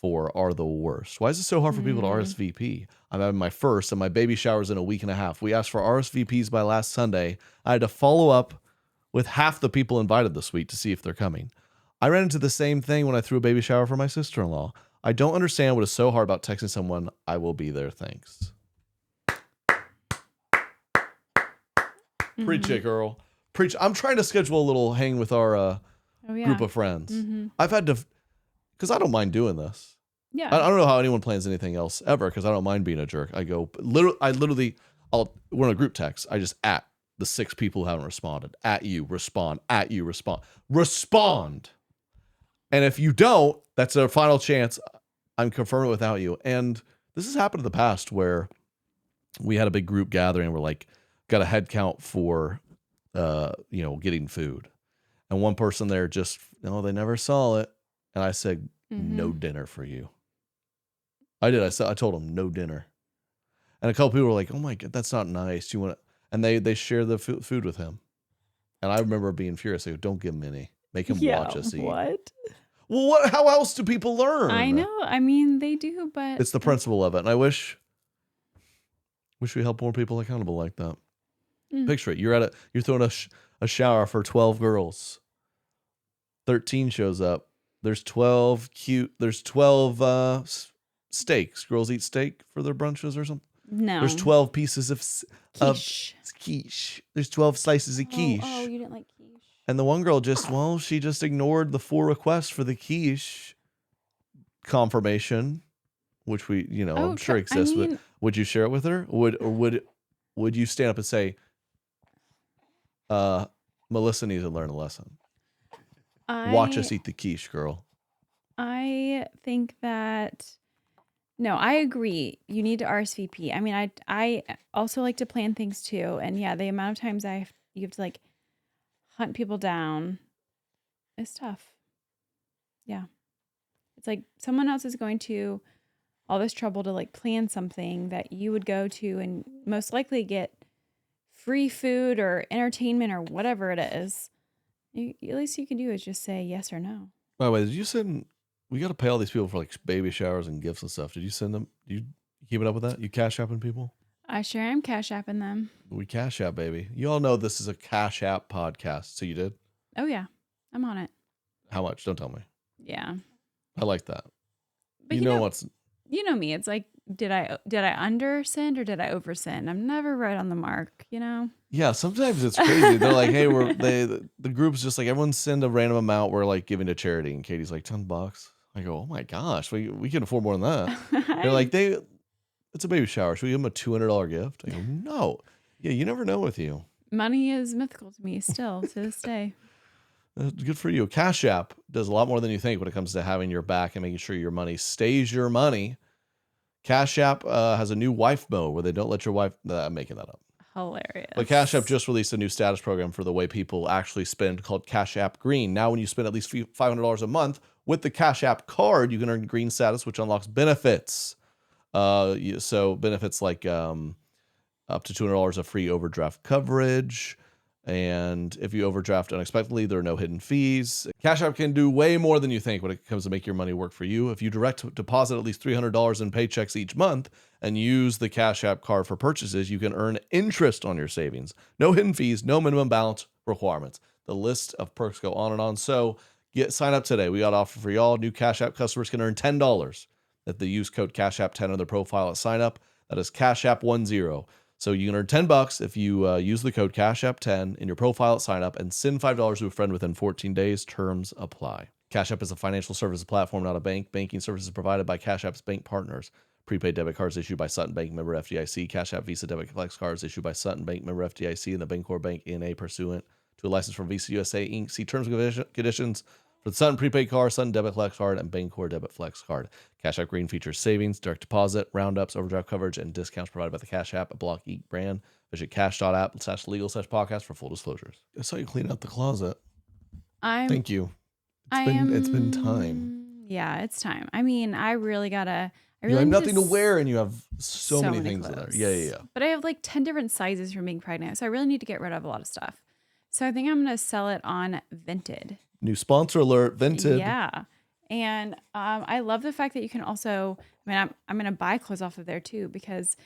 for are the worst. Why is it so hard for people to RSVP? I'm having my first and my baby shower's in a week and a half. We asked for RSVPs by last Sunday. I had to follow up with half the people invited this week to see if they're coming. I ran into the same thing when I threw a baby shower for my sister-in-law. I don't understand what is so hard about texting someone, I will be there, thanks. Preach it, girl. Preach. I'm trying to schedule a little hang with our group of friends. I've had to, because I don't mind doing this. Yeah. I don't know how anyone plans anything else ever, because I don't mind being a jerk. I go, we're in a group text. I just at the 6 people who haven't responded. At you, respond. At you, respond. Respond. And if you don't, that's a final chance. I'm confirming it without you. And this has happened in the past where we had a big group gathering. We're like, got a head count for, getting food. And one person there just, they never saw it. And I said, no dinner for you. I did. I told them no dinner. And a couple people were like, oh my God, that's not nice. You want to, and they share the food with him. And I remember being furious. I go, don't give him any. Make him watch us eat. What? Well, how else do people learn? I know. I mean, they do, but it's the principle of it. And I wish we help more people accountable like that. Picture it. You're throwing a shower for 12 girls. 13 shows up. There's 12 steaks. Girls eat steak for their brunches or something. No. There's 12 pieces of Quiche. quiche. There's 12 slices of quiche. Oh, you didn't like quiche. And the one girl she just ignored the 4 requests for the quiche confirmation, which I'm sure exists. But would you share it with her? Would you stand up and say, Melissa needs to learn a lesson? Watch us eat the quiche, girl. I think that no, I agree. You need to RSVP. I mean, I also like to plan things too, and yeah, the amount of times you have to like hunt people down is tough. Yeah, it's like someone else is going to all this trouble to like plan something that you would go to and most likely get free food or entertainment or whatever it is. At least you can do is just say yes or no. By the way, did you send? We got to pay all these people for like baby showers and gifts and stuff. Did you send them? You keep it up with that? You cash apping people? I sure am cash apping them. We cash app, baby. You all know this is a cash app podcast. So you did? Oh yeah, I'm on it. How much? Don't tell me. Yeah, I like that. but you know what's? You know me. It's like, did I under send or did I over send? I'm never right on the mark. Yeah, sometimes it's crazy. They're like, hey, the group's just like, everyone send a random amount we're like giving to charity. And Katie's like, $10. I go, oh my gosh, we can afford more than that. They're like, it's a baby shower. Should we give them a $200 gift? I go, no. Yeah, you never know with you. Money is mythical to me still to this day. Good for you. Cash App does a lot more than you think when it comes to having your back and making sure your money stays your money. Cash App has a new wife mode where they don't let your wife. I'm making that up. Hilarious. But Cash App just released a new status program for the way people actually spend called Cash App Green. Now, when you spend at least $500 a month with the Cash App card, you can earn green status, which unlocks benefits. So benefits like up to $200 of free overdraft coverage. And if you overdraft unexpectedly, there are no hidden fees. Cash App can do way more than you think when it comes to make your money work for you. If you direct deposit at least $300 in paychecks each month and use the Cash App card for purchases, you can earn interest on your savings. No hidden fees, no minimum balance requirements. The list of perks go on and on. So sign up today. We got an offer for y'all. New Cash App customers can earn $10 if they use code Cash App 10 on their profile at sign up. That is Cash App 10. So you can earn $10 if you use the code Cash App 10 in your profile at sign up and send $5 to a friend within 14 days. Terms apply. Cash App is a financial services platform, not a bank. Banking services provided by Cash App's bank partners. Prepaid debit cards issued by Sutton Bank, member FDIC. Cash App Visa debit flex cards issued by Sutton Bank, member FDIC, and the Bancorp Bank NA pursuant to a license from Visa USA Inc. See terms and conditions for the Sutton prepaid card, Sutton debit flex card, and Bancorp debit flex card. Cash App Green features savings, direct deposit, roundups, overdraft coverage, and discounts provided by the Cash App, a Block Eat brand. Visit cash.app/legal/podcast for full disclosures. I saw you clean out the closet. Thank you. It's been time. Yeah, it's time. I mean, I really gotta. You have nothing to wear, and you have so many things clothes. in there. Yeah. But I have like 10 different sizes from being pregnant, so I really need to get rid of a lot of stuff. So I think I'm gonna sell it on VINTED. New sponsor alert, VINTED. Yeah. And I love the fact that you can also, I'm going to buy clothes off of there too, because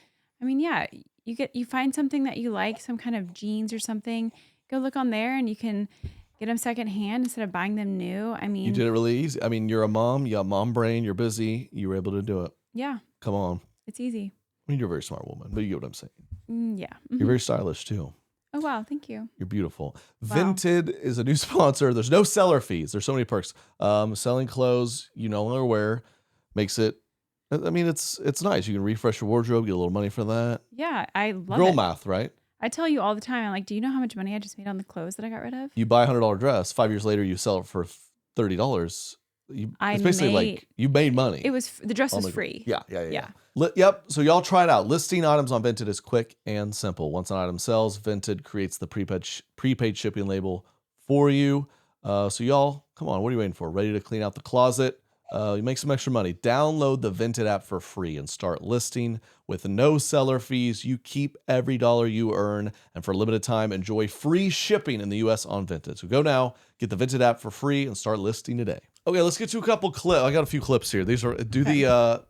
you find something that you like, some kind of jeans or something, go look on there and you can get them secondhand instead of buying them new. I mean, you did it really easy. I mean, you're a mom, you got mom brain, you're busy, you were able to do it. Yeah. Come on. It's easy. I mean, you're a very smart woman, but you get what I'm saying. Yeah. Mm-hmm. You're very stylish too. Oh, wow. Thank you. You're beautiful. Wow. VINTED is a new sponsor. There's no seller fees. There's so many perks. Selling clothes you no longer wear makes it, I mean, it's nice. You can refresh your wardrobe, get a little money for that. Yeah, I love Girl it. math, right? I tell you all the time, I'm like, do you know how much money I just made on the clothes that I got rid of? You buy a $100 dress. 5 years later, you sell it for $30. It's basically like you made money. The dress was free. Yeah. Yep. So y'all try it out. Listing items on VINTED is quick and simple. Once an item sells, VINTED creates the prepaid shipping label for you. So y'all, come on, what are you waiting for? Ready to clean out the closet? You make some extra money. Download the VINTED app for free and start listing with no seller fees. You keep every dollar you earn, and for a limited time, enjoy free shipping in the U.S. on VINTED. So go now, get the VINTED app for free, and start listing today. Okay, let's get to a couple clips. I got a few clips here. These are the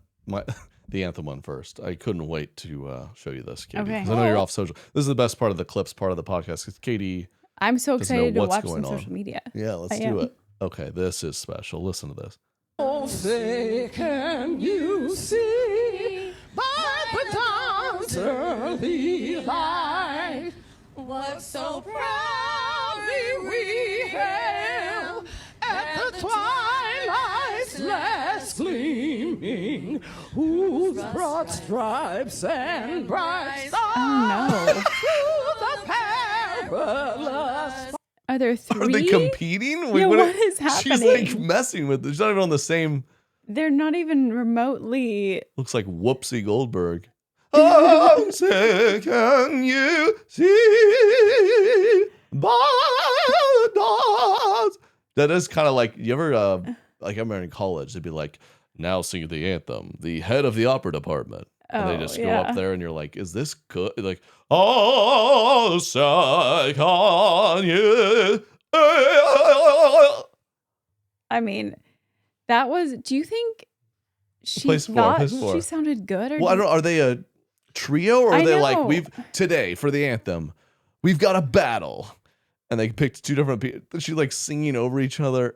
Anthem one first. I couldn't wait to show you this, Katie. Okay. Because I know you're off social. This is the best part of the clips part of the podcast. Because Katie, I'm so excited to watch some going on. social media. Yeah, let's do it. Okay, this is special. Listen to this. Oh, say, can you see by the dawn's early light what so proudly we hailed at the twilight's last gleaming, whose broad stripes and bright stars Oh through the perilous. no. Are there three? Are they competing? Yeah, what is She's like happening? messing with. She's not even on the same. They're not even remotely. Looks like Whoopsie Goldberg. Oh, say, can you see by the dawn's? That is kind of like you ever like I remember in college they'd be like, now sing the anthem, the head of the opera department. And they Oh, just go yeah. up there and you're like, is this good? Like, oh, say, can you? I mean, that was. Do you think she Play some more, thought play some more. she sounded good? Or Well, I don't know. Are they a trio or are I they like know. today for the anthem, we've got a battle, and they picked two different people. She like singing over each other.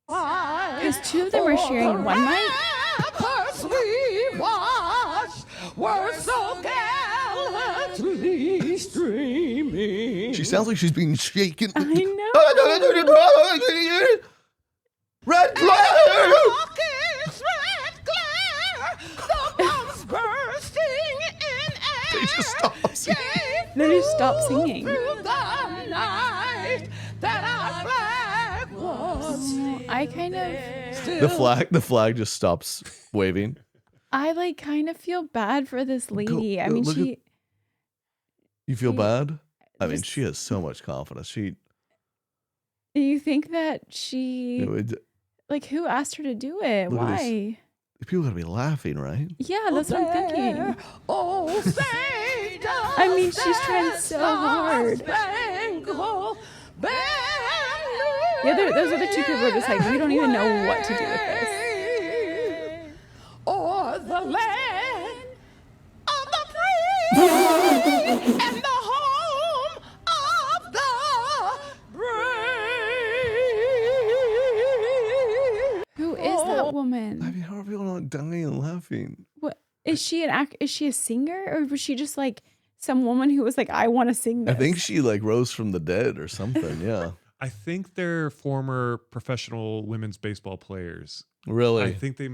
Because two of them were sharing one mic. Ramparts we watched were so gallantly streaming. She sounds like she's being shaken. I know. Red glare. Rockets, red glare, the bombs bursting in air. They just stop singing. They just stopped singing. Through the night that our flag was I kind of. The flag just stops waving. I like kind of feel bad for this lady. I mean, look at- she. You feel She- bad? I mean, just- she has so much confidence. She, Do you think that she you know, like who asked her to do it? Look at this. Why? people gotta be laughing, right? Yeah, that's what I'm thinking. Oh, say I mean, she's trying so hard. Yeah, those are the two people who are just like, we don't even know what to do with this. Or the land of the free and the home of the brave. Who is that I woman? mean, how are people not dying and laughing? What is she Is she a singer, or was she just like some woman who was like, I want to sing this? I think she like rose from the dead or something. Yeah, I think they're former professional women's baseball players. really. I think they.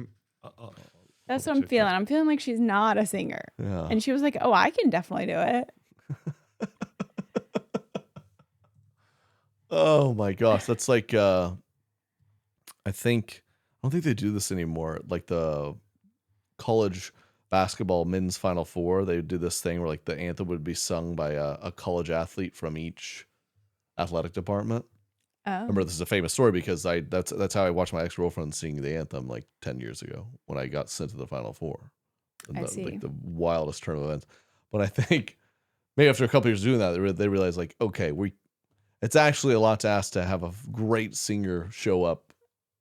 That's what I'm feeling. I'm feeling like she's not a singer, Yeah. and she was like, oh, I can definitely do it. Oh my gosh, that's like I don't think they do this anymore. Like the college basketball men's Final Four, they do this thing where like the anthem would be sung by a college athlete from each athletic department. Oh, Remember, this is a famous story because that's how I watched my ex-girlfriend sing the anthem like 10 years ago when I got sent to the Final Four. I see. Like the wildest turn of events. But I think maybe after a couple years doing that, they realized like, okay, it's actually a lot to ask to have a great singer show up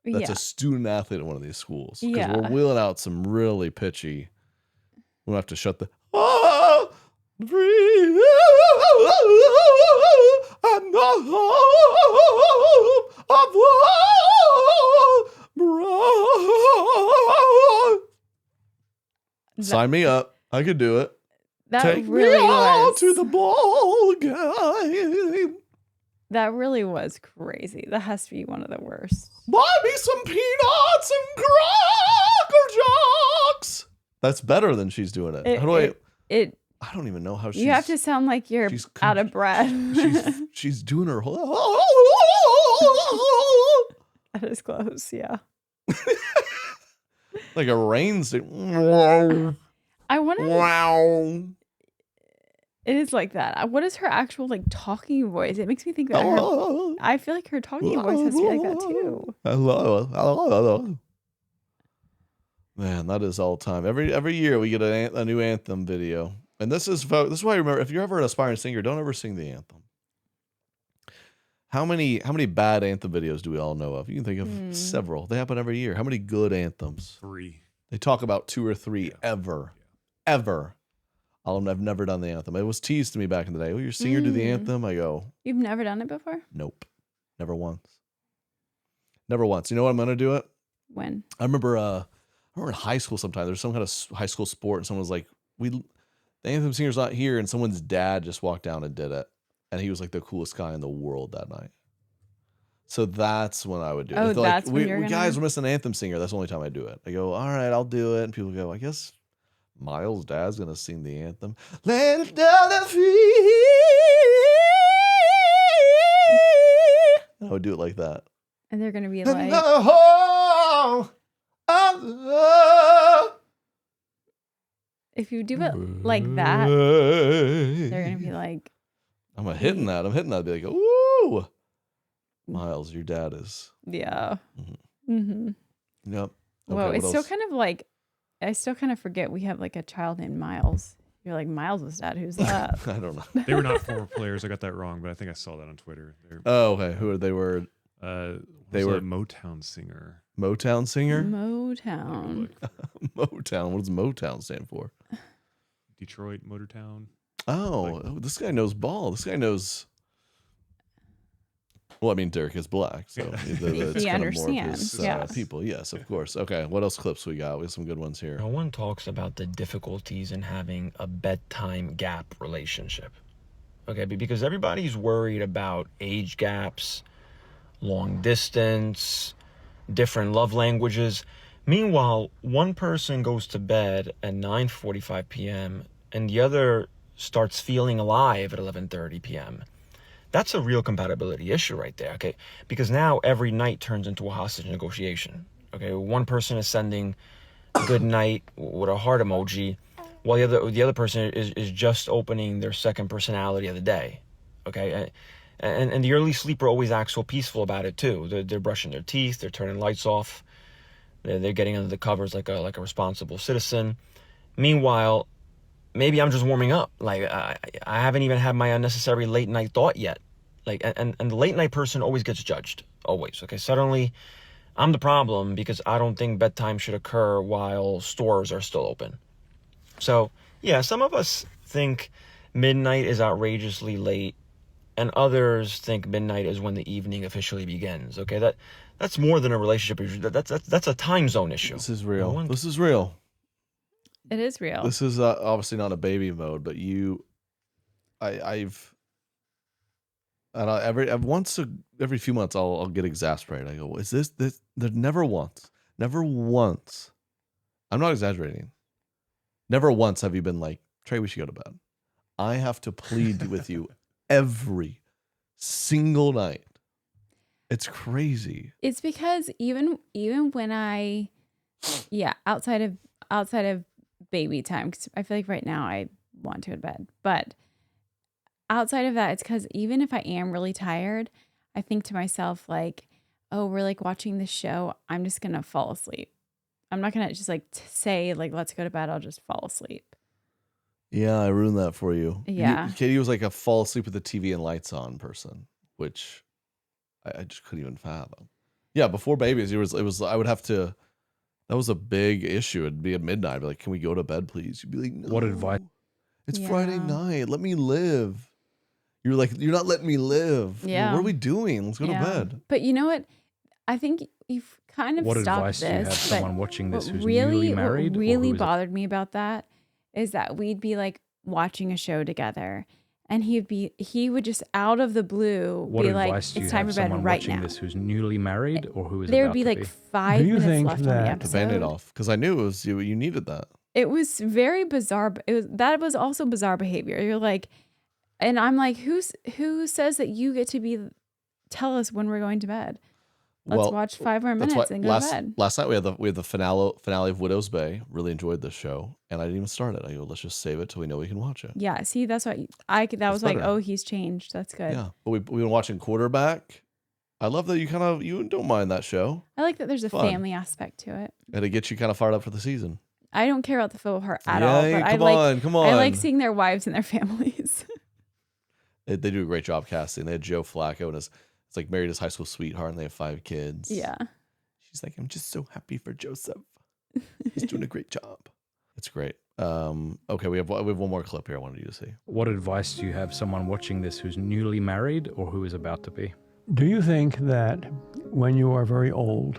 that's yeah. a student athlete at one of these schools. Because Yeah. we're wheeling out some really pitchy. We'll have to shut the oh, free and the home of the bride. Sign me up. I could do it. That Take really me out was. to the ball game. That really was crazy. That has to be one of the worst. Buy me some peanuts and Cracker Jacks. That's better than she's doing it. How do I don't even know how she's. You have to sound like you're she's out of breath. she's doing her whole. That is close. Yeah. Like a rain sing. I wonder. Wow. It is like that. What is her actual like talking voice? It makes me think that. I feel like her talking voice has to be like that too. Hello. Man, that is all time. Every year we get a new anthem video, and this is why I remember. If you're ever an aspiring singer, don't ever sing the anthem. How many bad anthem videos do we all know of? You can think of several. They happen every year. How many good anthems? 3. They talk about 2 or 3 ever. I've never done the anthem. It was teased to me back in the day. Will your singer do the anthem? I go, You've never done it before? nope. Never once. You know what? I'm going to do it. When? I remember in high school sometime there's some kind of high school sport and someone was like, the Anthem singer's not here, and someone's dad just walked down and did it. And he was like the coolest guy in the world that night. So that's when I would do it. Oh, If they're that's like, when we you're gonna- guys, we're missing an Anthem singer. That's the only time I do it. I go, all right, I'll do it. And people go, I guess Miles' dad's going to sing the anthem. Land down the free. I would do it like that. And they're gonna be And like, the home of love. if you do it like that, they're gonna be like, I'm hitting that. I'd be like, ooh. Miles, your dad is. yeah. Yep. Well, Okay, it's what still else? kind of like, I still kind of forget we have like a child named Miles. You're like, Miles' dad, who's that? I don't know. They were not former players. I got that wrong, but I think I saw that on Twitter. Oh, okay. Who are they? Were They were a Motown singer. Motown singer? Motown. Motown. What does Motown stand for? Detroit, Motortown. Oh, this guy knows ball. This guy knows. Well, I mean, Derek is black, so it's He kind of more of understands, his, yes. people. Yes, of course. Okay, what else clips we got? We have some good ones here. No one talks about the difficulties in having a bedtime gap relationship. Okay, because everybody's worried about age gaps, long distance, different love languages. Meanwhile, one person goes to bed at 9:45 p.m. and the other starts feeling alive at 11:30 p.m. That's a real compatibility issue right there, okay? Because now every night turns into a hostage negotiation, okay? One person is sending good night with a heart emoji, while the other person is just opening their second personality of the day, okay? And the early sleeper always acts so peaceful about it too. They're brushing their teeth, they're turning lights off, they're getting under the covers like a responsible citizen. Meanwhile, maybe I'm just warming up. Like I haven't even had my unnecessary late night thought yet. Like and the late night person always gets judged. Always. Okay. Suddenly I'm the problem because I don't think bedtime should occur while stores are still open. So yeah, some of us think midnight is outrageously late, and others think midnight is when the evening officially begins. Okay, that's more than a relationship issue. That's a time zone issue. This is real. No one- This is real. It is real. This is obviously not a baby mode, but every few months I'll get exasperated. I go, is this? There's never once. I'm not exaggerating. Never once have you been like, Trey, we should go to bed. I have to plead with you every single night. It's crazy. It's because even when outside of baby time, 'cause I feel like right now I want to go to bed, but outside of that, it's because even if I am really tired, I think to myself like, oh, we're like watching this show, I'm just gonna fall asleep. I'm not gonna just like say like let's go to bed. I'll just fall asleep. Yeah, I ruined that for you. Yeah. Katie was like a fall asleep with the TV and lights on person, which I just couldn't even fathom. Yeah, before babies, I would have to. That was a big issue. It'd be at midnight. I'd be like, can we go to bed, please? You'd be like, no. What advice? It's Yeah. Friday night. Let me live. You're like, you're not letting me live. Yeah. What are we doing? Let's go to bed. But you know what? I think you've kind of What stopped advice do you have this. someone But watching this what who's newly married? What or really who is- bothered me about that is that we'd be like watching a show together, and he would just out of the blue What be like, advice do you "It's time have for bed someone right watching now." this who's newly married or who is There about would be to like be? 5 Do you minutes think left on the that- To episode. band it off. Because I knew you needed that. It was very bizarre. That was also bizarre behavior. You're like, and I'm like, who says that you get to tell us when we're going to bed? Let's watch 5 more That's minutes why and go to bed. last night we had the finale of Widow's Bay. Really enjoyed this show, and I didn't even start it. I go, let's just save it till we know we can watch it. Yeah, see, that's what that was like, better. oh, he's changed. That's good. Yeah, but we've been watching Quarterback. I love that you don't mind that show, I like that there's a Fun. family aspect to it. and it gets you kind of fired up for the season. I don't care about the football part at all, but come on. I like seeing their wives and their families. They do a great job casting. They had Joe Flacco, and it's like married his high school sweetheart, and they have 5 kids. Yeah. She's like, I'm just so happy for Joseph. He's doing a great job. It's great. Okay, we have one more clip here I wanted you to see. What advice do you have someone watching this who's newly married or who is about to be? Do you think that when you are very old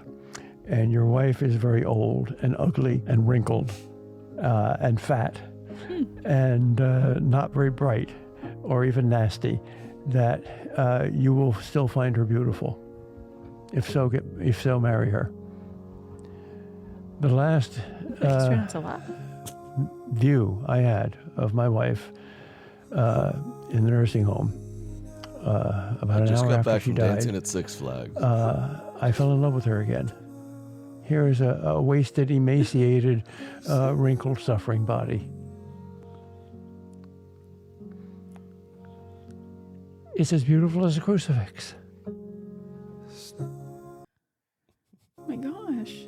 and your wife is very old and ugly and wrinkled and fat and not very bright or even nasty, that you will still find her beautiful. If so, marry her. The last That's a lot. view I had of my wife in the nursing home about an Just hour got after back she from died, dancing at Six Flags. I fell in love with her again. Here is a wasted, emaciated, wrinkled, suffering body. It's as beautiful as a crucifix. Oh my gosh.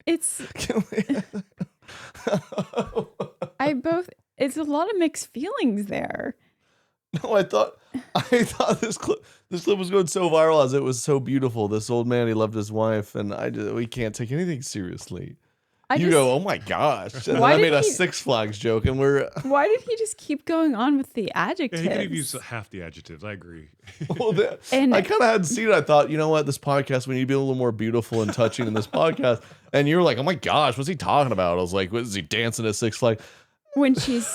It's it's a lot of mixed feelings there. No, I thought this clip was going so viral as it was so beautiful. This old man, he loved his wife, and we can't take anything seriously. You go, oh my gosh! And then Why I made did a he- Six Flags joke, and we're Why did he just keep going on with the Yeah, adjectives? he could have used half the adjectives. I agree. well, And- I kind of hadn't seen it. I thought, you know what, this podcast, we need to be a little more beautiful and touching in this podcast. And you're like, oh my gosh, what's he talking about? I was like, what is he dancing at Six Flags? when she's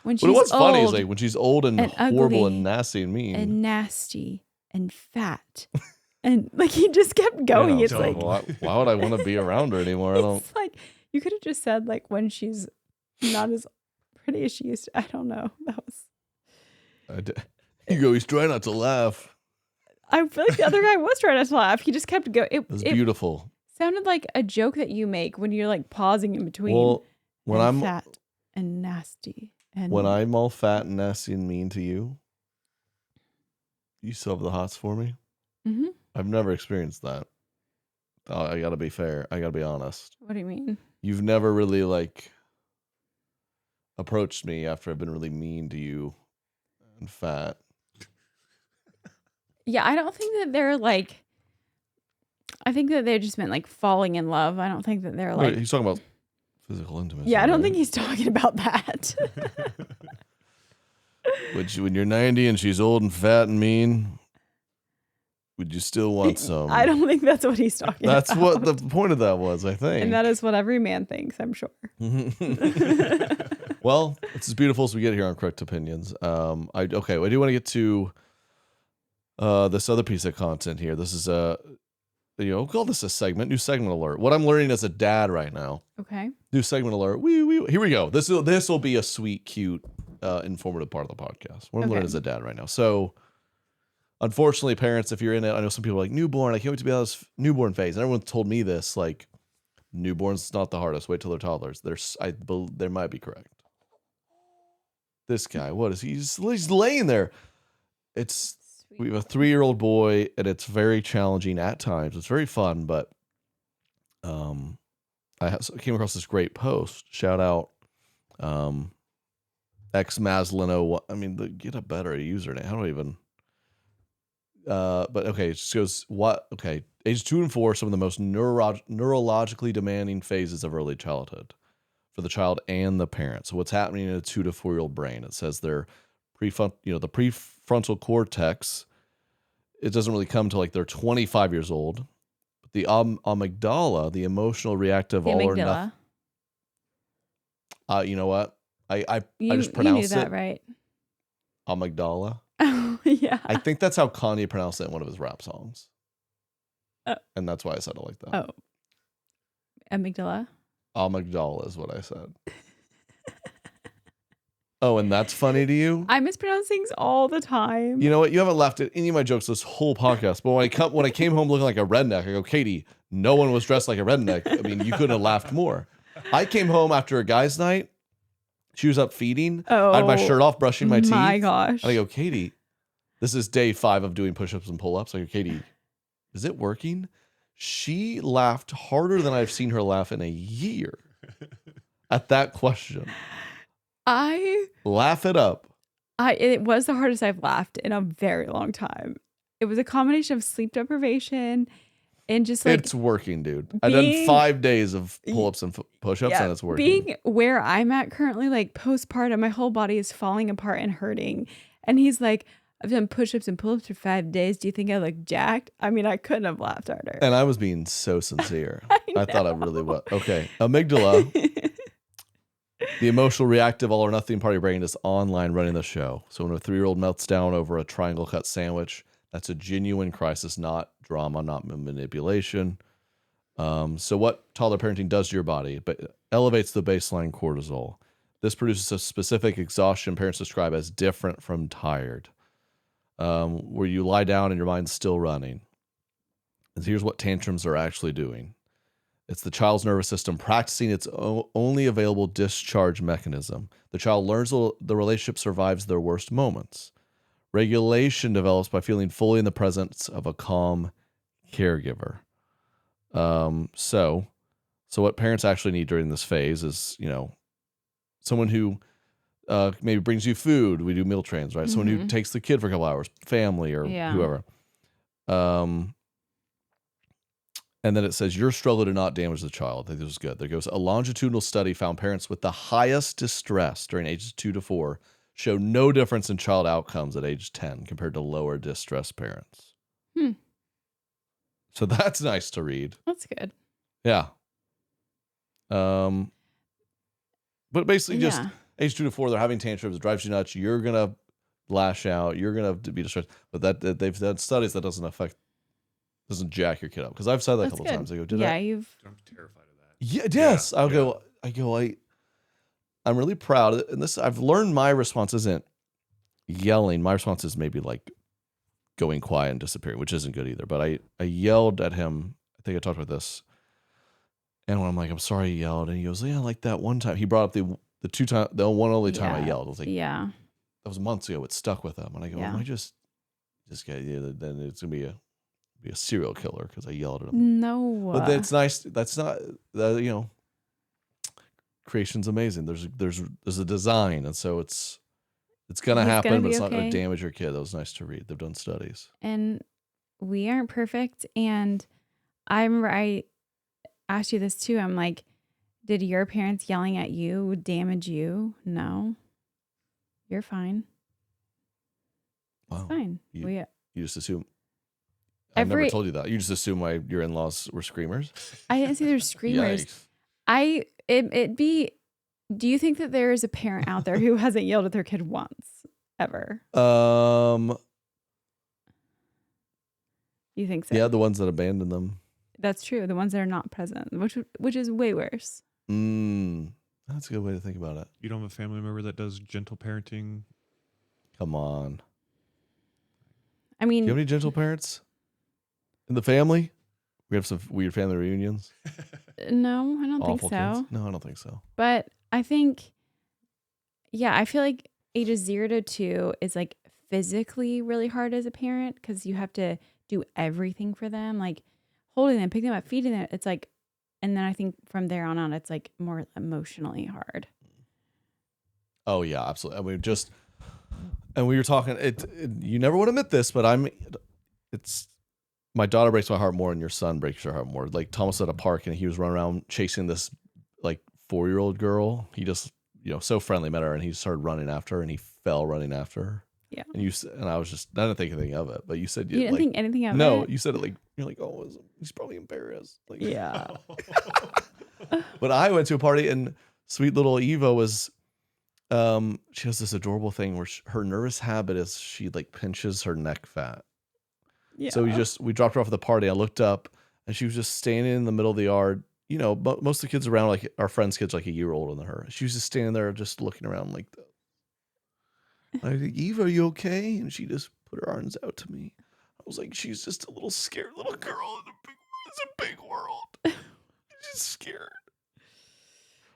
But what's old funny is like when she's old and horrible ugly and nasty and mean. and nasty and fat, and like he just kept going. Yeah, It's so like why would I want to be around her anymore? I don't. it's like you could have just said like when she's not as pretty as she used to. I don't know. That was. You go. He's trying not to laugh. I feel like the other guy was trying not to laugh. He just kept going. It It's beautiful. sounded like a joke that you make when you're like pausing in between. Well, when and I'm fat and nasty and when I'm all fat and nasty and mean to you, you still have the hots for me. Mhm. I've never experienced that. I gotta be fair. I gotta be honest. What do you mean? You've never really like approached me after I've been really mean to you and fat. Yeah, I don't think that they're like. I think that they just meant like falling in love. I don't think that they're like. Wait, he's talking about physical intimacy. Yeah, I don't right? think he's talking about that. When you're 90 and she's old and fat and mean, would you still want some? I don't think that's what he's talking That's about. what the point of that was, I think. And that is what every man thinks, I'm sure. Well, it's as beautiful as we get here on Correct Opinions. I do want to get to this other piece of content here. This is we'll call this a segment, new segment alert. What I'm learning as a dad right now. Okay. New segment alert. Here we go. This will be a sweet, cute, informative part of the podcast. What I'm learning as a dad right now. So, unfortunately, parents, if you're in it, I know some people are like newborn. I can't wait to be out of this newborn phase. And everyone told me this, like, newborn's not the hardest. Wait till they're toddlers. They might be correct. This guy, what is he? He's laying there. We have a 3-year-old boy, and it's very challenging at times. It's very fun, but I came across this great post. Shout out X Maslino. I mean, get a better username. How do I even? But okay, it just goes age 2 and 4, some of the most neurologically demanding phases of early childhood for the child and the parent. So what's happening in a 2 to 4-year-old brain? It says their the prefrontal cortex. It doesn't really come to like they're 25 years old. But the amygdala, the emotional reactive all or nothing. You know what? I just pronounced you knew that it right. amygdala. Oh yeah. I think that's how Kanye pronounced it in one of his rap songs. And that's why I said it like that. Oh. Amygdala. Amygdala is what I said. Oh, and that's funny to you? I mispronounce things all the time. You know what? You haven't laughed at any of my jokes this whole podcast. But when I came home looking like a redneck, I go, Katie, no one was dressed like a redneck. I mean, you couldn't have laughed more. I came home after a guy's night. She was up feeding. I had my shirt off, brushing my teeth. My gosh. And I go, Katie, this is day 5 of doing push-ups and pull-ups. I go, Katie, is it working? She laughed harder than I've seen her laugh in a year at that question. Laugh it up. It was the hardest I've laughed in a very long time. It was a combination of sleep deprivation And just like It's working, dude. I've done being- 5 days of pull-ups and push-ups, and it's working. being where I'm at currently, like postpartum, my whole body is falling apart and hurting. And he's like, I've done push-ups and pull-ups for 5 days. Do you think I look jacked? I mean, I couldn't have laughed harder. And I was being so sincere. I thought I really was. Okay, amygdala, the emotional, reactive, all or nothing part of your brain is online running the show. So when a 3-year-old melts down over a triangle cut sandwich, that's a genuine crisis, not drama, not manipulation. So what toddler parenting does to your body, but elevates the baseline cortisol. This produces a specific exhaustion parents describe as different from tired, where you lie down and your mind's still running. And here's what tantrums are actually doing. It's the child's nervous system practicing its only available discharge mechanism. The child learns the relationship survives their worst moments. Regulation develops by feeling fully in the presence of a calm caregiver. So what parents actually need during this phase is, someone who maybe brings you food. We do meal trains, right? Someone who takes the kid for a couple hours, family or whoever. And then it says, your struggle to not damage the child. I think this is good. There goes, a longitudinal study found parents with the highest distress during ages 2 to 4 show no difference in child outcomes at age 10 compared to lower distress parents. So that's nice to read. That's good. Yeah. But basically just age 2 to 4, they're having tantrums. It drives you nuts. You're going to lash out. You're going to be distressed. But that they've done studies that doesn't jack your kid up. Because I've said that a couple of times. I go, I'm terrified of that. Yeah, yes. I go, I'm really proud. And this, I've learned my response isn't yelling. My response is maybe like going quiet and disappearing, which isn't good either. But I yelled at him. I think I talked about this. And when I'm like, I'm sorry you yelled. And he goes, yeah, like that one time. He brought up the one only time I yelled. I was like, that was months ago. It stuck with him. And I go, am I just get then it's going to be a serial killer because I yelled at him. No. But that's nice. That's not, creation's amazing. There's a design. And so it's going to happen, but it's not going to damage your kid. That was nice to read. They've done studies. And we aren't perfect. And I remember I asked you this too. I'm like, did your parents yelling at you damage you? No. You're fine. It's fine. You just assume. I never told you that. You just assume your in-laws were screamers? I didn't say they're screamers. Do you think that there is a parent out there who hasn't yelled at their kid once, ever? You think so? Yeah, the ones that abandon them. That's true. The ones that are not present, which is way worse. That's a good way to think about it. You don't have a family member that does gentle parenting? Come on. I mean, do you have any gentle parents in the family? We have some weird family reunions. No, I don't think so. Kids? No, I don't think so. But I think, I feel like ages 0 to 2 is like physically really hard as a parent because you have to do everything for them, like holding them, picking them up, feeding them. It's like, and then I think from there on it's like more emotionally hard. Oh yeah, absolutely. I mean, and we were talking. You never would admit this, but my daughter breaks my heart more, and your son breaks your heart more. Like Thomas at a park, and he was running around chasing this like 4-year-old girl. He just so friendly met her, and he started running after her, and he fell running after her. Yeah. And I didn't think anything of it, but you said you didn't think anything of it. No, you said it like you're like, oh, he's probably embarrassed. Like, yeah. But I went to a party, and sweet little Eva was. She has this adorable thing where her nervous habit is she like pinches her neck fat. Yeah. So we dropped her off at the party. I looked up, and she was just standing in the middle of the yard. Most of the kids around, like our friend's kids, like a year older than her. She was just standing there, just looking around like that. I was like, Eva, are you okay? And she just put her arms out to me. I was like, she's just a little scared little girl it's a big world. She's scared.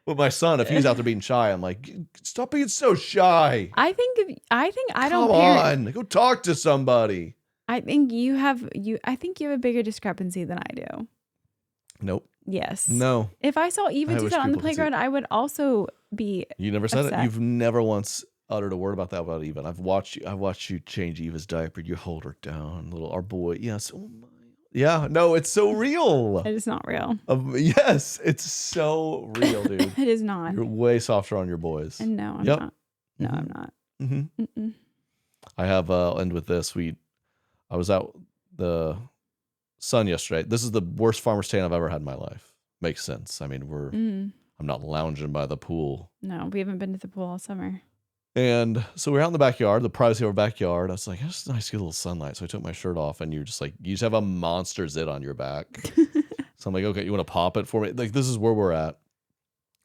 But my son, if he's out there being shy, I'm like, stop being so shy. I think I don't. Come on, go talk to somebody. I think you have a bigger discrepancy than I do. Nope. Yes. No. If I saw Eva do that on the playground, I would also be. You never said upset. it. You've never once uttered a word about that about Eva. I've watched you change Eva's diaper. You hold her down, our boy. Yes. Oh my. Yeah, no, it's so real. It is not real. Yes, it's so real, dude. It is not. You're way softer on your boys. And no, I'm Yep. not. No, I'm not. Mm-hmm. Mm-mm. I have. I'll end with this. I was out the sun yesterday. This is the worst farmer's tan I've ever had in my life. Makes sense. I mean, I'm not lounging by the pool. No, we haven't been to the pool all summer. And so we're out in the backyard, the privacy of our backyard. I was like, it's nice to get a little sunlight. So I took my shirt off, and you're just like, you just have a monster zit on your back. So I'm like, okay, you want to pop it for me? Like, this is where we're at.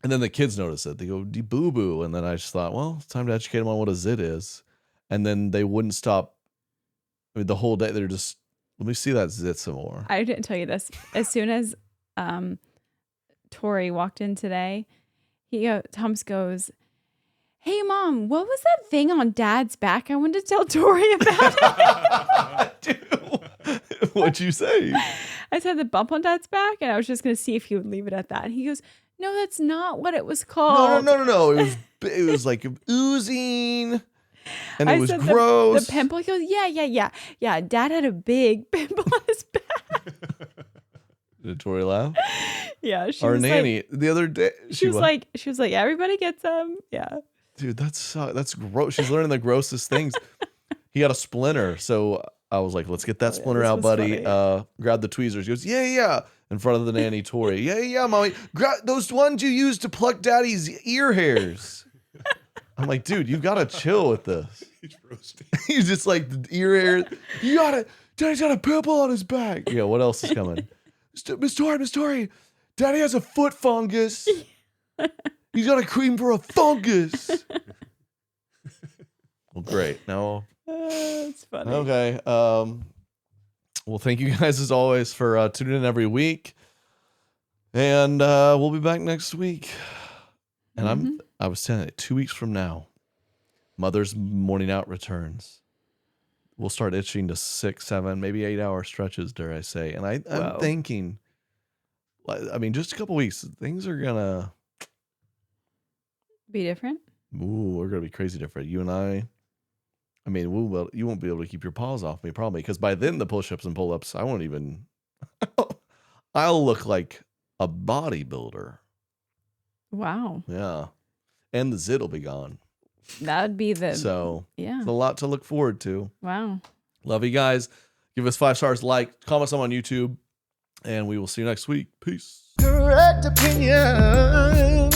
And then the kids notice it. They go, boo boo. And then I just thought, well, it's time to educate them on what a zit is. And then they wouldn't stop. I mean, the whole day, they're just, let me see that zit some more. I didn't tell you this. As soon as Tori walked in today, Thomas goes, hey, Mom, what was that thing on Dad's back? I wanted to tell Tori about it. Dude, what'd you say? I said the bump on Dad's back, and I was just going to see if he would leave it at that. And he goes, no, that's not what it was called. No. It was like oozing, and it was said gross. The pimple. He goes, yeah. Dad had a big pimple on his back. Did Tori laugh? Yeah, she Our was nanny like, the other day. she was like, everybody gets them. Yeah. Dude, that's gross. She's learning the grossest things. He got a splinter, so I was like, "Let's get that splinter this out, was buddy." funny. Grab the tweezers. He goes, "Yeah," in front of the nanny, Tori. "Yeah, mommy. Grab those ones you use to pluck daddy's ear hairs." I'm like, dude, you gotta chill with this. He's roasting. He's just like the ear hairs. Daddy's got a pimple on his back. Yeah, what else is coming? Miss Tori, Daddy has a foot fungus. He's got a cream for a fungus. Well, great. Now, It's funny. okay. Well, thank you guys as always for tuning in every week, and we'll be back next week. And I was saying it 2 weeks from now, Mother's Morning Out returns. We'll start itching to 6, 7, maybe 8-hour stretches, dare I say? And I'm thinking, I mean, just a couple weeks, things are gonna Be different. we're gonna be crazy different. You and I mean, you won't be able to keep your paws off me probably, because by then the push-ups and pull-ups, I won't even. I'll look like a bodybuilder. Wow. Yeah, and the zit will be gone. That'd be the. So yeah. it's a lot to look forward to. Wow. Love you guys. Give us 5 stars, comment us on YouTube, and we will see you next week. Peace. Correct opinion.